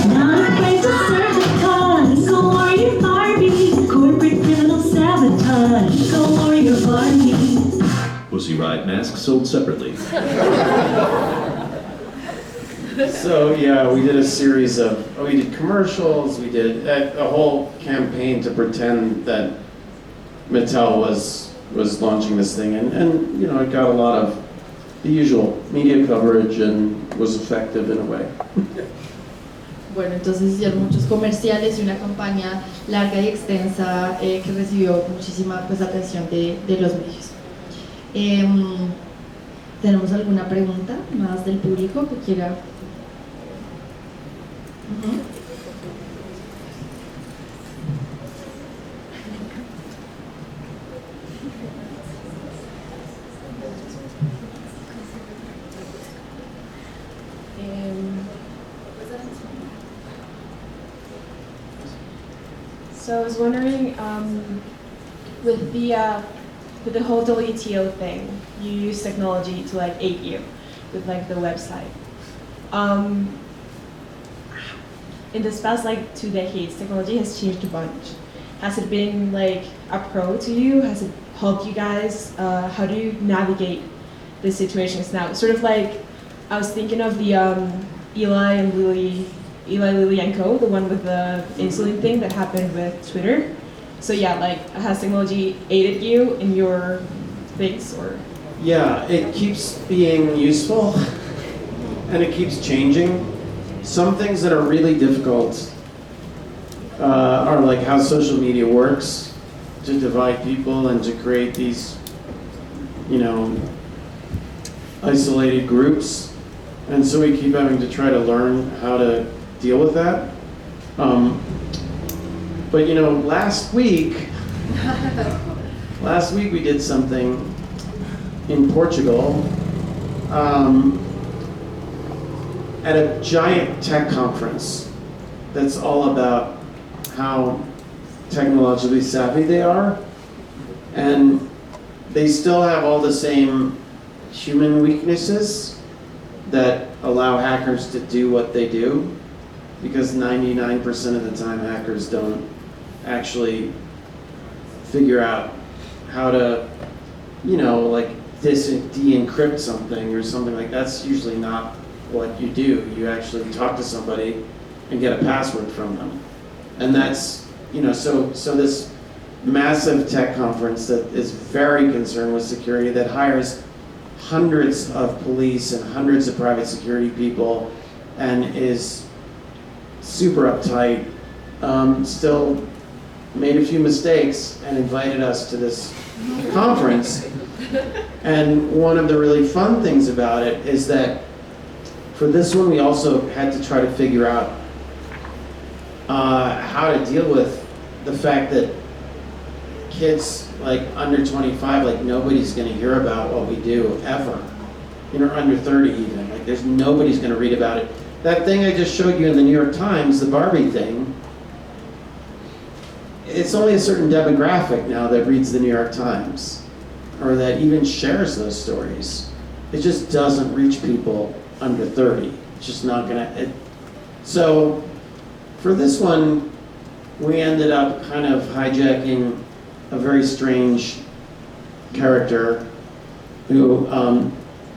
Not afraid to serve the cause. Go warrior Barbie. Corporate criminal sabotage. Go warrior Barbie. Pussy Riot masks sold separately. So yeah, we did a series of, we did commercials, we did a whole campaign to pretend that Mattel was launching this thing, and you know, it got a lot of the usual media coverage and was effective in a way. Bueno, entonces hicieron muchos comerciales y una campaña larga y extensa que recibió muchísima pues atención de los medios. ¿Tenemos alguna pregunta más del público que quiera? So I was wondering, with the whole WTO thing, you use technology to like aid you with like the website. In this past like 2 decades, technology has changed a bunch. Has it been like a pro to you? Has it helped you guys? How do you navigate the situations now? Sort of like, I was thinking of the Eli Lilly and Co., the one with the insulin thing that happened with Twitter. So yeah, like, has technology aided you in your things, or? Yeah, it keeps being useful and it keeps changing. Some things that are really difficult are like how social media works to divide people and to create these, you know, isolated groups. And so we keep having to try to learn how to deal with that. But you know, last week we did something in Portugal at a giant tech conference that's all about how technologically savvy they are. And they still have all the same human weaknesses that allow hackers to do what they do, because 99% of the time hackers don't actually figure out how to, you know, like de-encrypt something or something like that. That's usually not what you do. You actually talk to somebody and get a password from them. And that's, you know, so this massive tech conference that is very concerned with security, that hires hundreds of police and hundreds of private security people and is super uptight, still made a few mistakes and invited us to this conference. And one of the really fun things about it is that for this one we also had to try to figure out how to deal with the fact that kids like under 25, like nobody's going to hear about what we do ever. You know, under 30 even. Like there's nobody's going to read about it. That thing I just showed you in the New York Times, the Barbie thing, it's only a certain demographic now that reads the New York Times or that even shares those stories. It just doesn't reach people under 30. It's just not going to. So for this one, we ended up kind of hijacking a very strange character who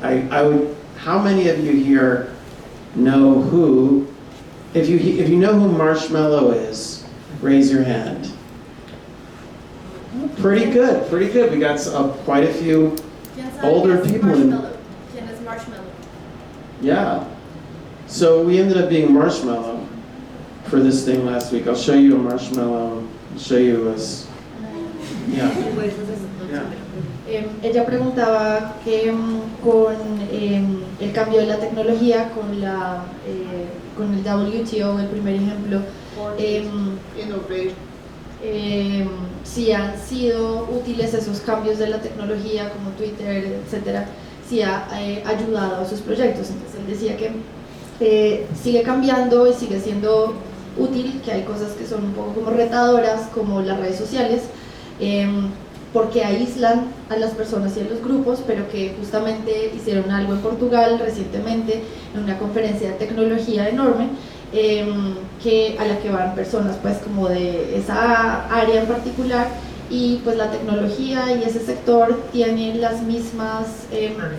I would. How many of you here know who? If you know who Marshmallow is, raise your hand. Pretty good, pretty good. We got quite a few older people in. ¿Quién es Marshmallow? Yeah. So we ended up being Marshmallow for this thing last week. I'll show you a marshmallow. I'll show you us. Yeah. Ella preguntaba que con el cambio de la tecnología, con el WTO, el primer ejemplo, si han sido útiles esos cambios de la tecnología como Twitter, etcétera, si ha ayudado a sus proyectos. Entonces él decía que sigue cambiando y sigue siendo útil, que hay cosas que son un poco como retadoras, como las redes sociales, porque aíslan a las personas y a los grupos, pero que justamente hicieron algo en Portugal recientemente, en una conferencia de tecnología enorme, a la que van personas pues como de esa área en particular, y pues la tecnología y ese sector tienen las mismas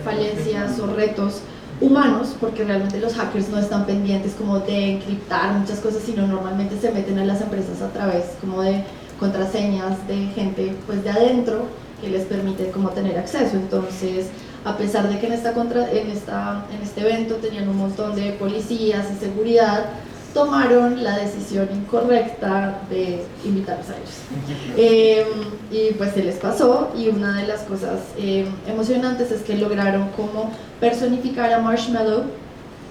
falencias o retos humanos, porque realmente los hackers no están pendientes como de encriptar muchas cosas, sino normalmente se meten a las empresas a través como de contraseñas de gente pues de adentro que les permite como tener acceso. Entonces, a pesar de que en este evento tenían un montón de policías y seguridad, tomaron la decisión incorrecta de invitarlos a ellos. Y pues se les pasó, y una de las cosas emocionantes es que lograron como personificar a Marshmallow,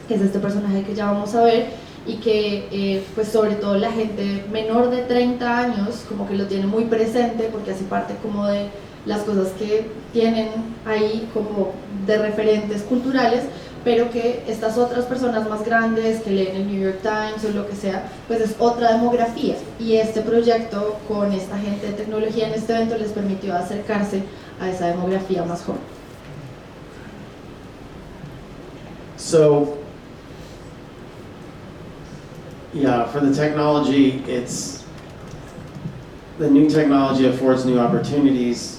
que es este personaje que ya vamos a ver, y que pues sobre todo la gente menor de 30 años como que lo tiene muy presente, porque hace parte como de las cosas que tienen ahí como de referentes culturales, pero que estas otras personas más grandes que leen el New York Times o lo que sea, pues es otra demografía, y este proyecto con esta gente de tecnología en este evento les permitió acercarse a esa demografía más joven. So, yeah, for the technology, the new technology affords new opportunities.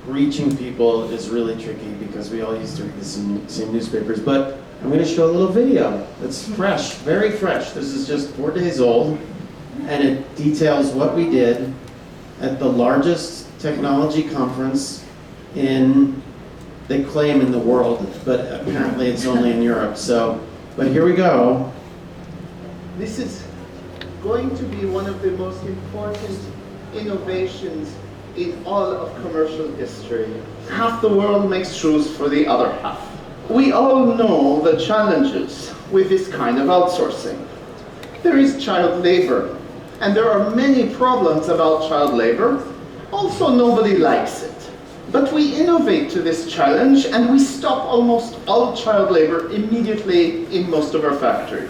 Reaching people is really tricky because we all used to read the same newspapers, but I'm going to show a little video that's fresh, very fresh. This is just 4 days old, and it details what we did at the largest technology conference they claim in the world, but apparently it's only in Europe. So, but here we go. This is going to be one of the most important innovations in all of commercial history. Half the world makes shoes for the other half. We all know the challenges with this kind of outsourcing. There is child labor, and there are many problems about child labor. Also, nobody likes it. But we innovate to this challenge, and we stop almost all child labor immediately in most of our factories.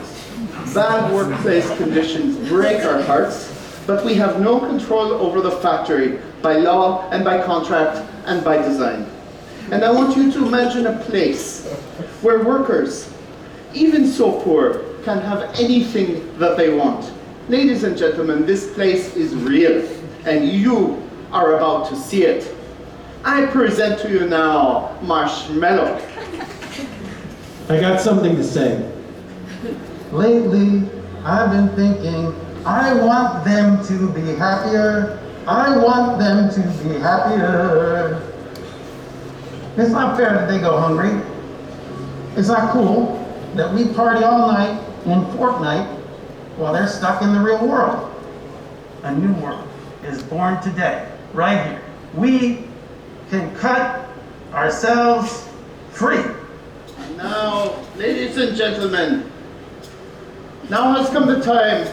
Bad workplace conditions break our hearts, but we have no control over the factory by law and by contract and by design. And I want you to imagine a place where workers, even so poor, can have anything that they want. Ladies and gentlemen, this place is real, and you are about to see it. I present to you now Marshmallow. I got something to say. Lately, I've been thinking, I want them to be happier. I want them to be happier. It's not fair that they go hungry. It's not cool that we party all night in Fortnite while they're stuck in the real world. A new world is born today, right here. We can cut ourselves free. Now, ladies and gentlemen, now has come the time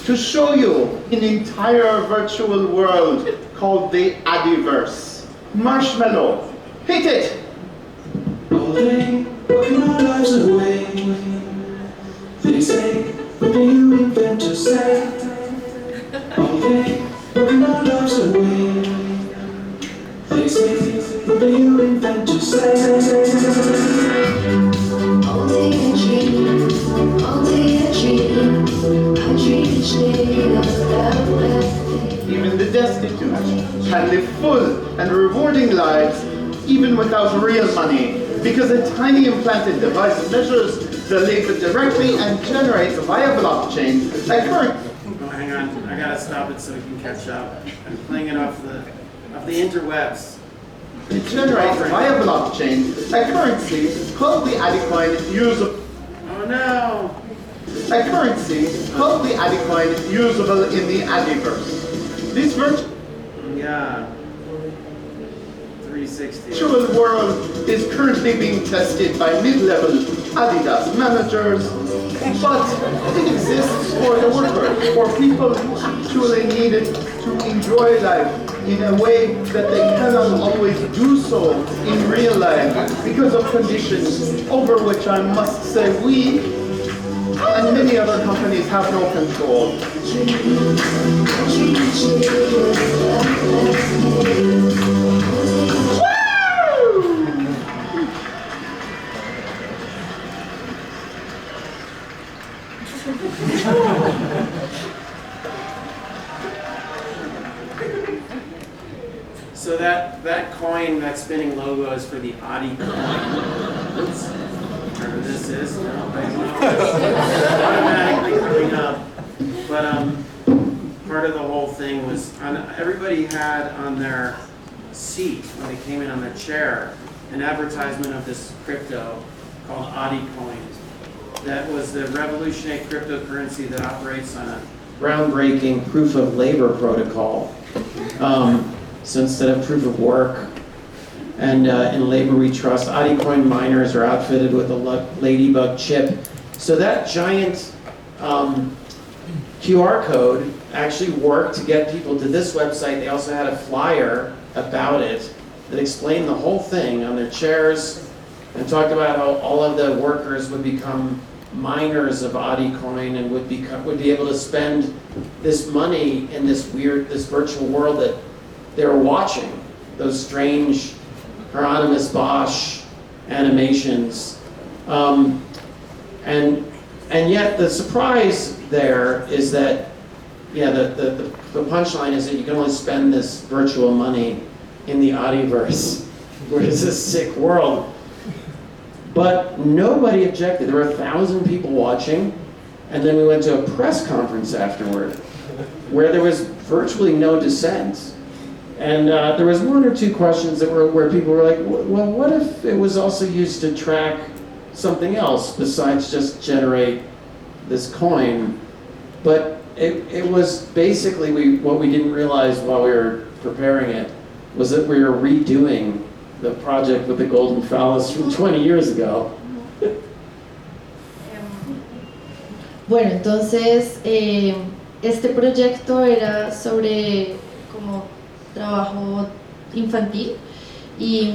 to show you an entire virtual world called the Adiverse. Marshmallow, hit it! All day, working our lives away. They say, what do you invent to say? All day, working our lives away. They say, what do you invent to say? All day I dream, all day I dream. I dream each day about that. Even the destitute can live full and rewarding lives even without real money, because a tiny implanted device measures the link directly and generates via blockchain a current. Oh, hang on, I gotta stop it so we can catch up. I'm playing it off the interwebs. It generates via blockchain a currency called the Adicoin usable. Oh no! A currency called the Adicoin usable in the Adiverse. This virtual Yeah. 360. virtual world is currently being tested by mid-level Adidas managers, but it exists for the workers, for people who actually need it to enjoy life in a way that they cannot always do so in real life because of conditions over which I must say we and many other companies have no control. So that coin, that spinning logo is for the Audi coin. Oops. Whatever this is, no, I don't know. It's automatically coming up. But part of the whole thing was, everybody had on their seat, when they came in on their chair, an advertisement of this crypto called Audi coins. That was the revolutionary cryptocurrency that operates on a groundbreaking proof of labor protocol. So instead of proof of work, and in labor we trust, AudiCoin miners are outfitted with a ladybug chip. So that giant QR code actually worked to get people to this website. They also had a flyer about it that explained the whole thing on their chairs and talked about how all of the workers would become miners of AudiCoin and would be able to spend this money in this virtual world that they were watching, those strange Hieronymus Bosch animations. And yet the surprise there is that, yeah, the punchline is that you can only spend this virtual money in the Audiverse, which is a sick world. But nobody objected. There were 1,000 people watching, and then we went to a press conference afterward where there was virtually no dissent. And there was one or two questions that where people were like, well, what if it was also used to track something else besides just generate this coin? But it was basically, what we didn't realize while we were preparing it was that we were redoing the project with the golden phallus from 20 years ago. Bueno, entonces este proyecto era sobre como trabajo infantil y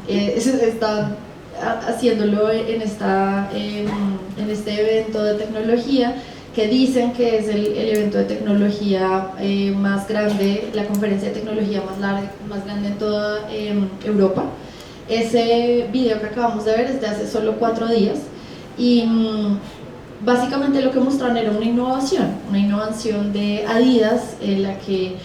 están haciéndolo en este evento de tecnología que dicen que es el evento de tecnología más grande, la conferencia de tecnología más grande en toda Europa. Ese video que acabamos de ver es de hace solo 4 días y básicamente lo que mostraron era una innovación de Adidas en la que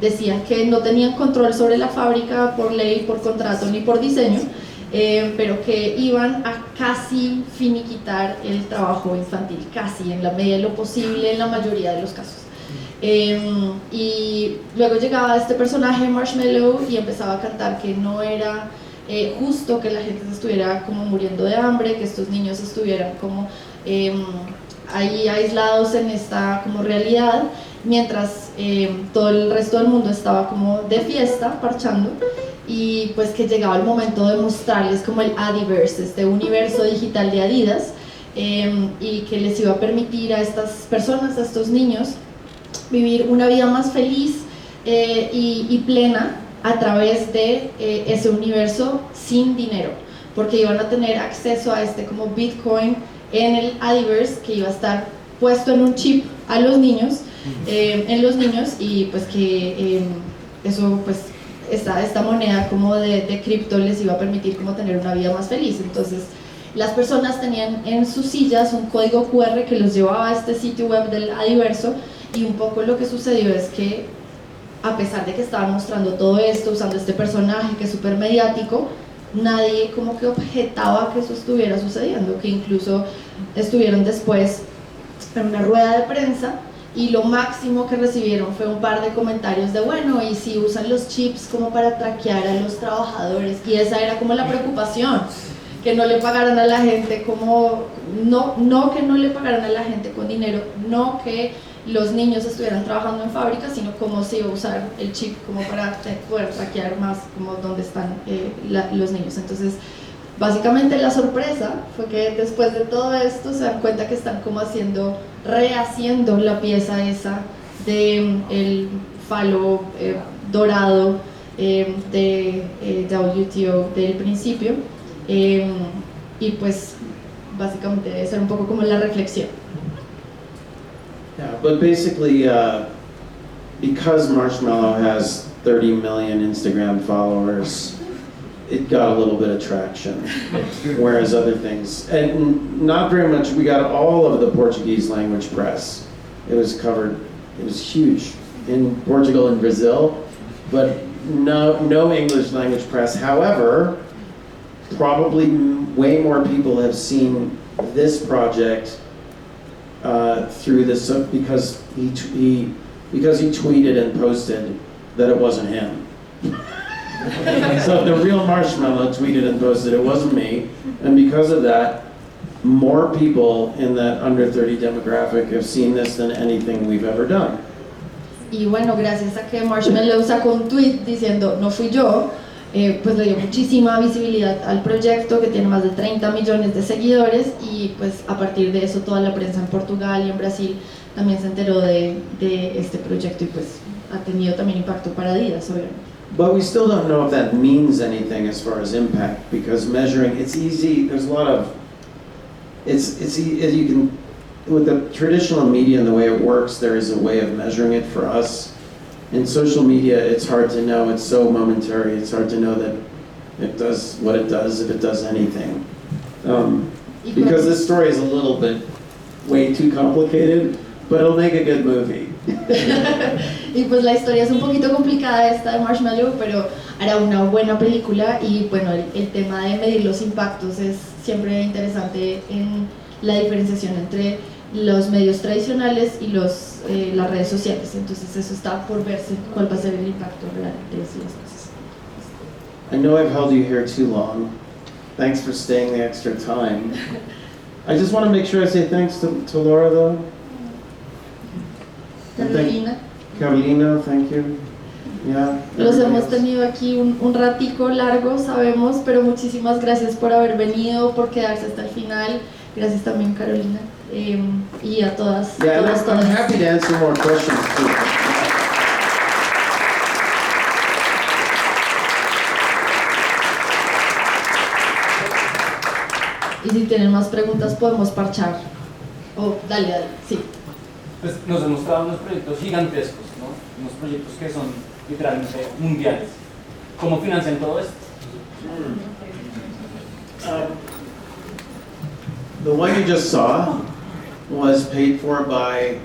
decían que no tenían control sobre la fábrica por ley, por contrato ni por diseño, pero que iban a casi finiquitar el trabajo infantil, casi en la medida de lo posible en la mayoría de los casos. Y luego llegaba este personaje Marshmallow y empezaba a cantar que no era justo que la gente se estuviera como muriendo de hambre, que estos niños estuvieran como ahí aislados en esta como realidad, mientras todo el resto del mundo estaba como de fiesta, parchando, y pues que llegaba el momento de mostrarles como el Adiverse, este universo digital de Adidas, y que les iba a permitir a estas personas, a estos niños, vivir una vida más feliz y plena a través de ese universo sin dinero, porque iban a tener acceso a este como Bitcoin en el Adiverse, que iba a estar puesto en un chip a los niños, en los niños, y pues que eso pues esta moneda como de cripto les iba a permitir como tener una vida más feliz. Entonces las personas tenían en sus sillas un código QR que los llevaba a este sitio web del Adiverso, y un poco lo que sucedió es que a pesar de que estaban mostrando todo esto usando este personaje que es súper mediático, nadie como que objetaba que eso estuviera sucediendo, que incluso estuvieron después en una rueda de prensa y lo máximo que recibieron fue un par de comentarios de bueno, y si usan los chips como para traquear a los trabajadores, y esa era como la preocupación, que no le pagaran a la gente como, no que no le pagaran a la gente con dinero, no que los niños estuvieran trabajando en fábricas, sino cómo se iba a usar el chip como para poder traquear más como dónde están los niños. Entonces básicamente la sorpresa fue que después de todo esto se dan cuenta que están como rehaciendo la pieza esa de el falo dorado de WTO del principio, y pues básicamente debe ser un poco como la reflexión. Yeah, but basically, because Marshmallow has 30 million Instagram followers, it got a little bit of traction, whereas other things, and not very much. We got all of the Portuguese language press. It was covered, it was huge in Portugal and Brazil, but no English language press. However, probably way more people have seen this project through this because he tweeted and posted that it wasn't him. So the real Marshmallow tweeted and posted it wasn't me, and because of that, more people in that under 30 demographic have seen this than anything we've ever done. Y bueno, gracias a que Marshmallow sacó un tweet diciendo no fui yo, pues le dio muchísima visibilidad al proyecto, que tiene más de 30 millones de seguidores, y pues a partir de eso toda la prensa en Portugal y en Brasil también se enteró de este proyecto, y pues ha tenido también impacto para Adidas, obviamente. But we still don't know if that means anything as far as impact, because measuring, it's easy, there's a lot of, you can, with the traditional media and the way it works, there is a way of measuring it. For us, in social media, it's hard to know, it's so momentary, it's hard to know that it does what it does, if it does anything. Because this story is a little bit way too complicated, but it'll make a good movie. Y pues la historia es un poquito complicada esta de Marshmallow, pero hará una buena película. Y bueno, el tema de medir los impactos es siempre interesante en la diferenciación entre los medios tradicionales y las redes sociales. Entonces eso está por verse cuál va a ser el impacto real de esas cosas. I know I've held you here too long. Thanks for staying the extra time. I just want to make sure I say thanks to Laura, though. Carolina, thank you. Yeah, los hemos tenido aquí un ratico largo, sabemos, pero muchísimas gracias por haber venido, por quedarse hasta el final. Gracias también, Carolina, y a todas. Yeah, I'm happy to answer more questions too. Y si tienen más preguntas podemos parchar Oh, dale, sí. Pues nos han mostrado unos proyectos gigantescos, ¿no? Unos proyectos que son literalmente mundiales. ¿Cómo financian todo esto? The one you just saw was paid for by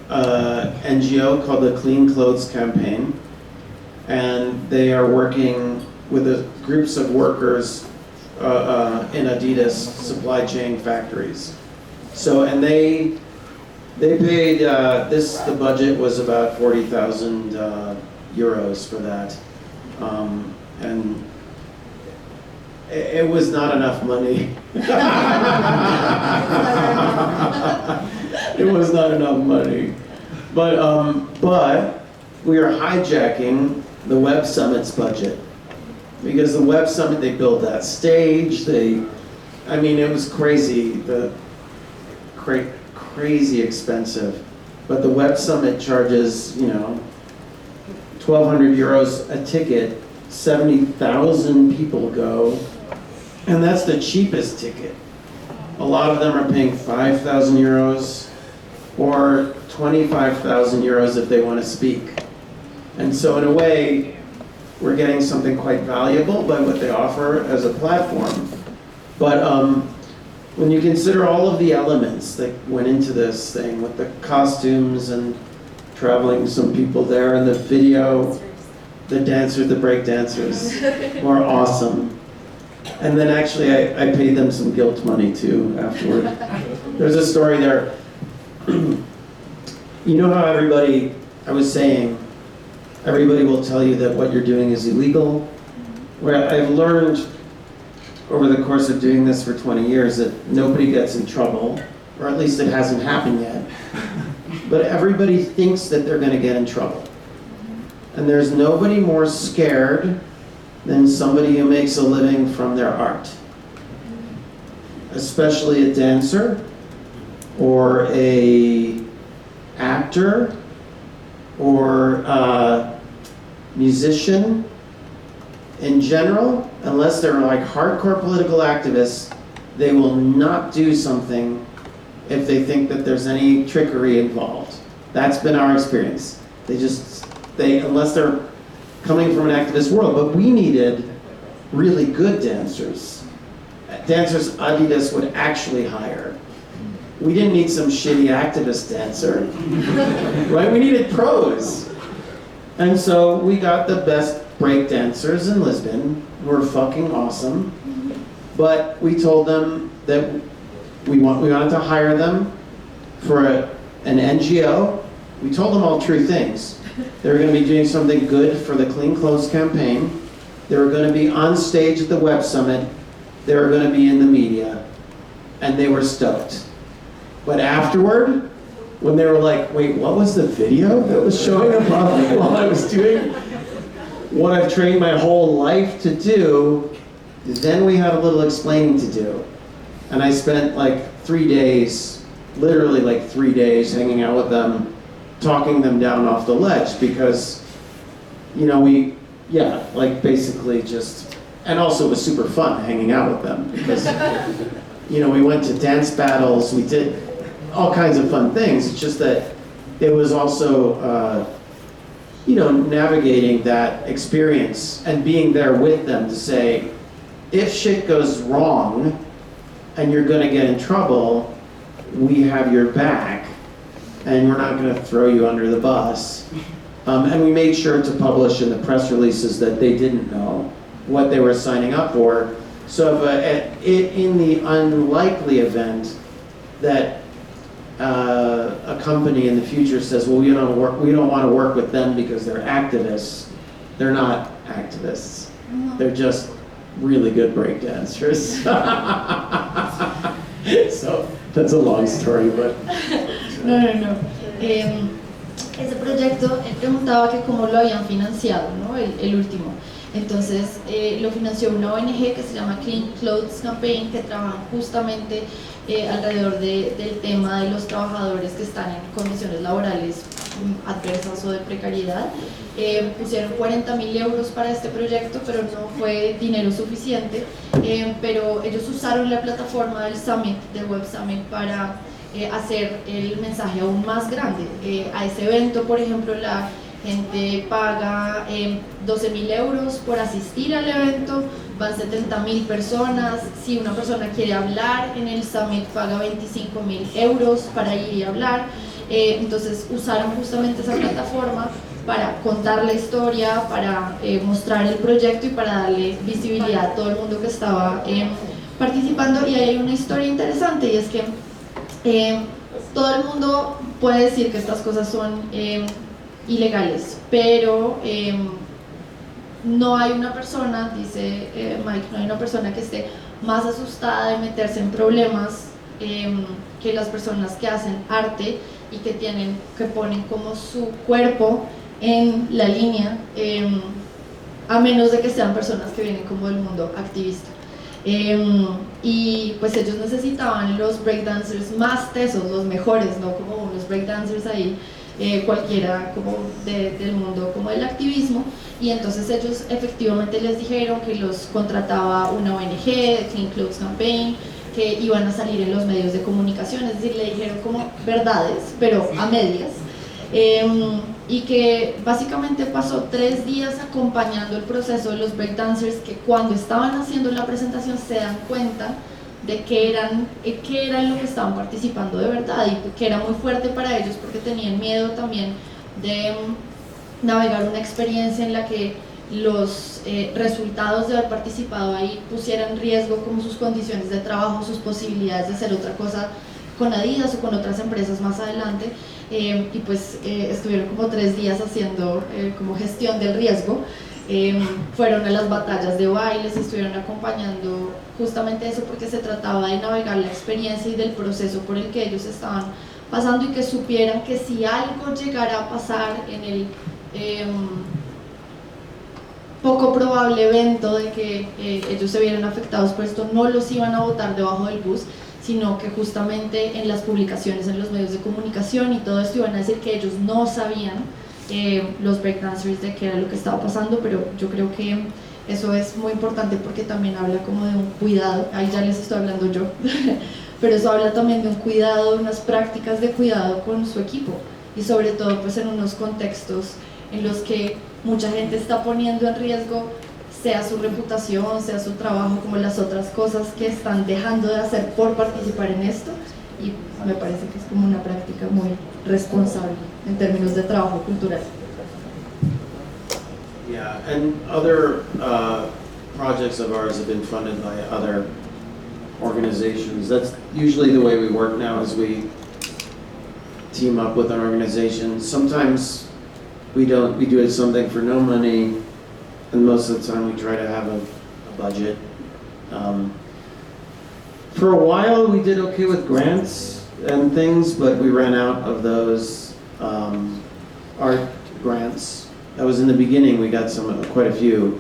an NGO called the Clean Clothes Campaign, and they are working with groups of workers in Adidas supply chain factories. So, and they paid, the budget was about 40,000 euros for that. And it was not enough money. It was not enough money. But we are hijacking the Web Summit's budget. Because the Web Summit, they built that stage, it was crazy, crazy expensive. But the Web Summit charges, 1,200 euros a ticket, 70,000 people go, and that's the cheapest ticket. A lot of them are paying 5,000 euros or 25,000 euros if they want to speak. And so in a way, we're getting something quite valuable by what they offer as a platform. But when you consider all of the elements that went into this thing, with the costumes and traveling some people there, and the video, the dancers, the break dancers were awesome. And then actually I paid them some guilt money too afterward. There's a story there. You know how everybody will tell you that what you're doing is illegal? Where I've learned over the course of doing this for 20 years that nobody gets in trouble, or at least it hasn't happened yet. But everybody thinks that they're going to get in trouble. And there's nobody more scared than somebody who makes a living from their art. Especially a dancer, or a actor, or a musician. In general, unless they're like hardcore political activists, they will not do something if they think that there's any trickery involved. That's been our experience. Unless they're coming from an activist world. But we needed really good dancers. Dancers Adidas would actually hire. We didn't need some shitty activist dancer, right? We needed pros. And so we got the best break dancers in Lisbon, who were fucking awesome. But we told them that we wanted to hire them for an NGO. We told them all true things. They were going to be doing something good for the Clean Clothes Campaign. They were going to be on stage at the Web Summit. They were going to be in the media. And they were stoked. But afterward, when they were like, wait, what was the video that was showing up on me while I was doing what I've trained my whole life to do, then we had a little explaining to do. And I spent like 3 days, literally like 3 days hanging out with them, talking them down off the ledge because, basically just, and also it was super fun hanging out with them because, we went to dance battles, we did all kinds of fun things. It's just that it was also, navigating that experience and being there with them to say, if shit goes wrong and you're going to get in trouble, we have your back and we're not going to throw you under the bus. And we made sure to publish in the press releases that they didn't know what they were signing up for. So in the unlikely event that a company in the future says, well, we don't want to work with them because they're activists, they're not activists. They're just really good breakdancers. So that's a long story, but... No. Ese proyecto, él preguntaba que cómo lo habían financiado, ¿no? El último. Entonces lo financió una ONG que se llama Clean Clothes Campaign, que trabaja justamente alrededor del tema de los trabajadores que están en condiciones laborales adversas o de precariedad. Pusieron 40.000 euros para este proyecto, pero no fue dinero suficiente, pero ellos usaron la plataforma del Summit, del Web Summit, para hacer el mensaje aún más grande. A ese evento, por ejemplo, la gente paga 12.000 euros por asistir al evento, van 70.000 personas. Si una persona quiere hablar en el summit, paga 25.000 euros para ir y hablar. Entonces usaron justamente esa plataforma para contar la historia, para mostrar el proyecto y para darle visibilidad a todo el mundo que estaba participando. Y ahí hay una historia interesante, y es que todo el mundo puede decir que estas cosas son ilegales, pero no hay una persona, dice Mike, no hay una persona que esté más asustada de meterse en problemas que las personas que hacen arte y que ponen como su cuerpo en la línea, a menos de que sean personas que vienen como del mundo activista. Y pues ellos necesitaban los breakdancers más tesos, los mejores, no como unos breakdancers ahí cualquiera como del mundo como del activismo, y entonces ellos efectivamente les dijeron que los contrataba una ONG, Clean Clothes Campaign, que iban a salir en los medios de comunicación, es decir, le dijeron como verdades, pero a medias, y que básicamente pasó 3 días acompañando el proceso de los breakdancers, que cuando estaban haciendo la presentación se dan cuenta de qué eran lo que estaban participando de verdad, y que era muy fuerte para ellos porque tenían miedo también de navegar una experiencia en la que los resultados de haber participado ahí pusieran en riesgo como sus condiciones de trabajo, sus posibilidades de hacer otra cosa con Adidas o con otras empresas más adelante, y pues estuvieron como 3 días haciendo como gestión del riesgo. Fueron a las batallas de bailes, estuvieron acompañando justamente eso, porque se trataba de navegar la experiencia y del proceso por el que ellos estaban pasando, y que supieran que si algo llegara a pasar en el poco probable evento de que ellos se vieran afectados por esto, no los iban a botar debajo del bus, sino que justamente en las publicaciones, en los medios de comunicación y todo esto iban a decir que ellos no sabían, los breakdancers, de qué era lo que estaba pasando. Pero yo creo que eso es muy importante porque también habla como de un cuidado, ahí ya les estoy hablando yo, pero eso habla también de un cuidado, de unas prácticas de cuidado con su equipo, y sobre todo pues en unos contextos en los que mucha gente está poniendo en riesgo sea su reputación, sea su trabajo, como las otras cosas que están dejando de hacer por participar en esto, y me parece que es como una práctica muy responsable en términos de trabajo cultural. Yeah, and other projects of ours have been funded by other organizations. That's usually the way we work now, is we team up with an organization. Sometimes we do something for no money, and most of the time we try to have a budget. For a while we did okay with grants and things, but we ran out of those art grants. That was in the beginning. We got quite a few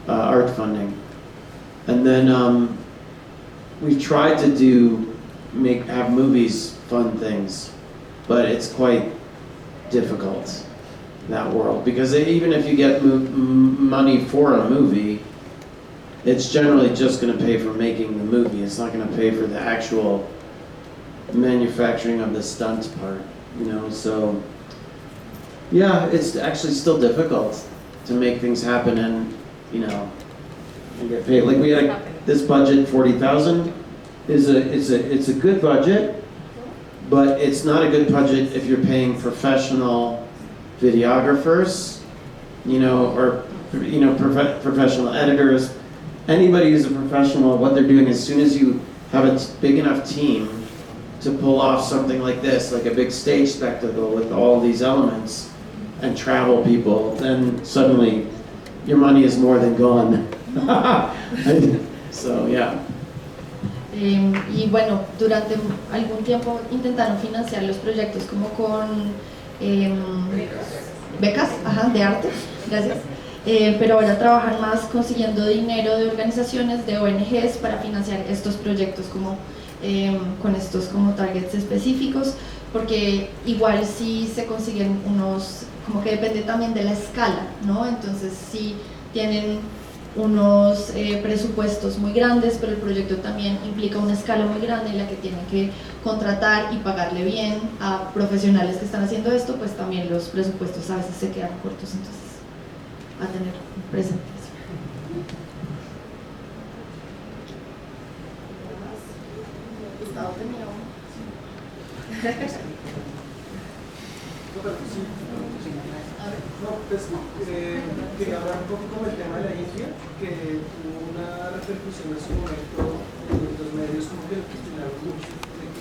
art funding, and then we tried to have movies fund things, but it's quite difficult in that world, because even if you get money for a movie, it's generally just going to pay for making the movie. It's not going to pay for the actual manufacturing of the stunt part, so yeah, it's actually still difficult to make things happen and get paid. Like we had this budget, 40,000 it's a good budget, but it's not a good budget if you're paying professional videographers, or professional editors. Anybody who's a professional, what they're doing, as soon as you have a big enough team to pull off something like this, like a big stage spectacle with all these elements and travel people, then suddenly your money is more than gone. So, yeah. Y bueno, durante algún tiempo intentaron financiar los proyectos como con becas, de arte, gracias. Pero ahora trabajan más consiguiendo dinero de organizaciones, de ONGs, para financiar estos proyectos como con estos como targets específicos, porque igual si se consiguen unos, como que depende también de la escala, ¿no? Entonces si tienen unos presupuestos muy grandes, pero el proyecto también implica una escala muy grande en la que tienen que contratar y pagarle bien a profesionales que están haciendo esto, pues también los presupuestos a veces se quedan cortos, entonces a tener presente eso. Gustavo tenía uno. No, pues quería hablar un poco con el tema de la India, que tuvo una repercusión en su momento, los medios como que lo cuestionaron mucho.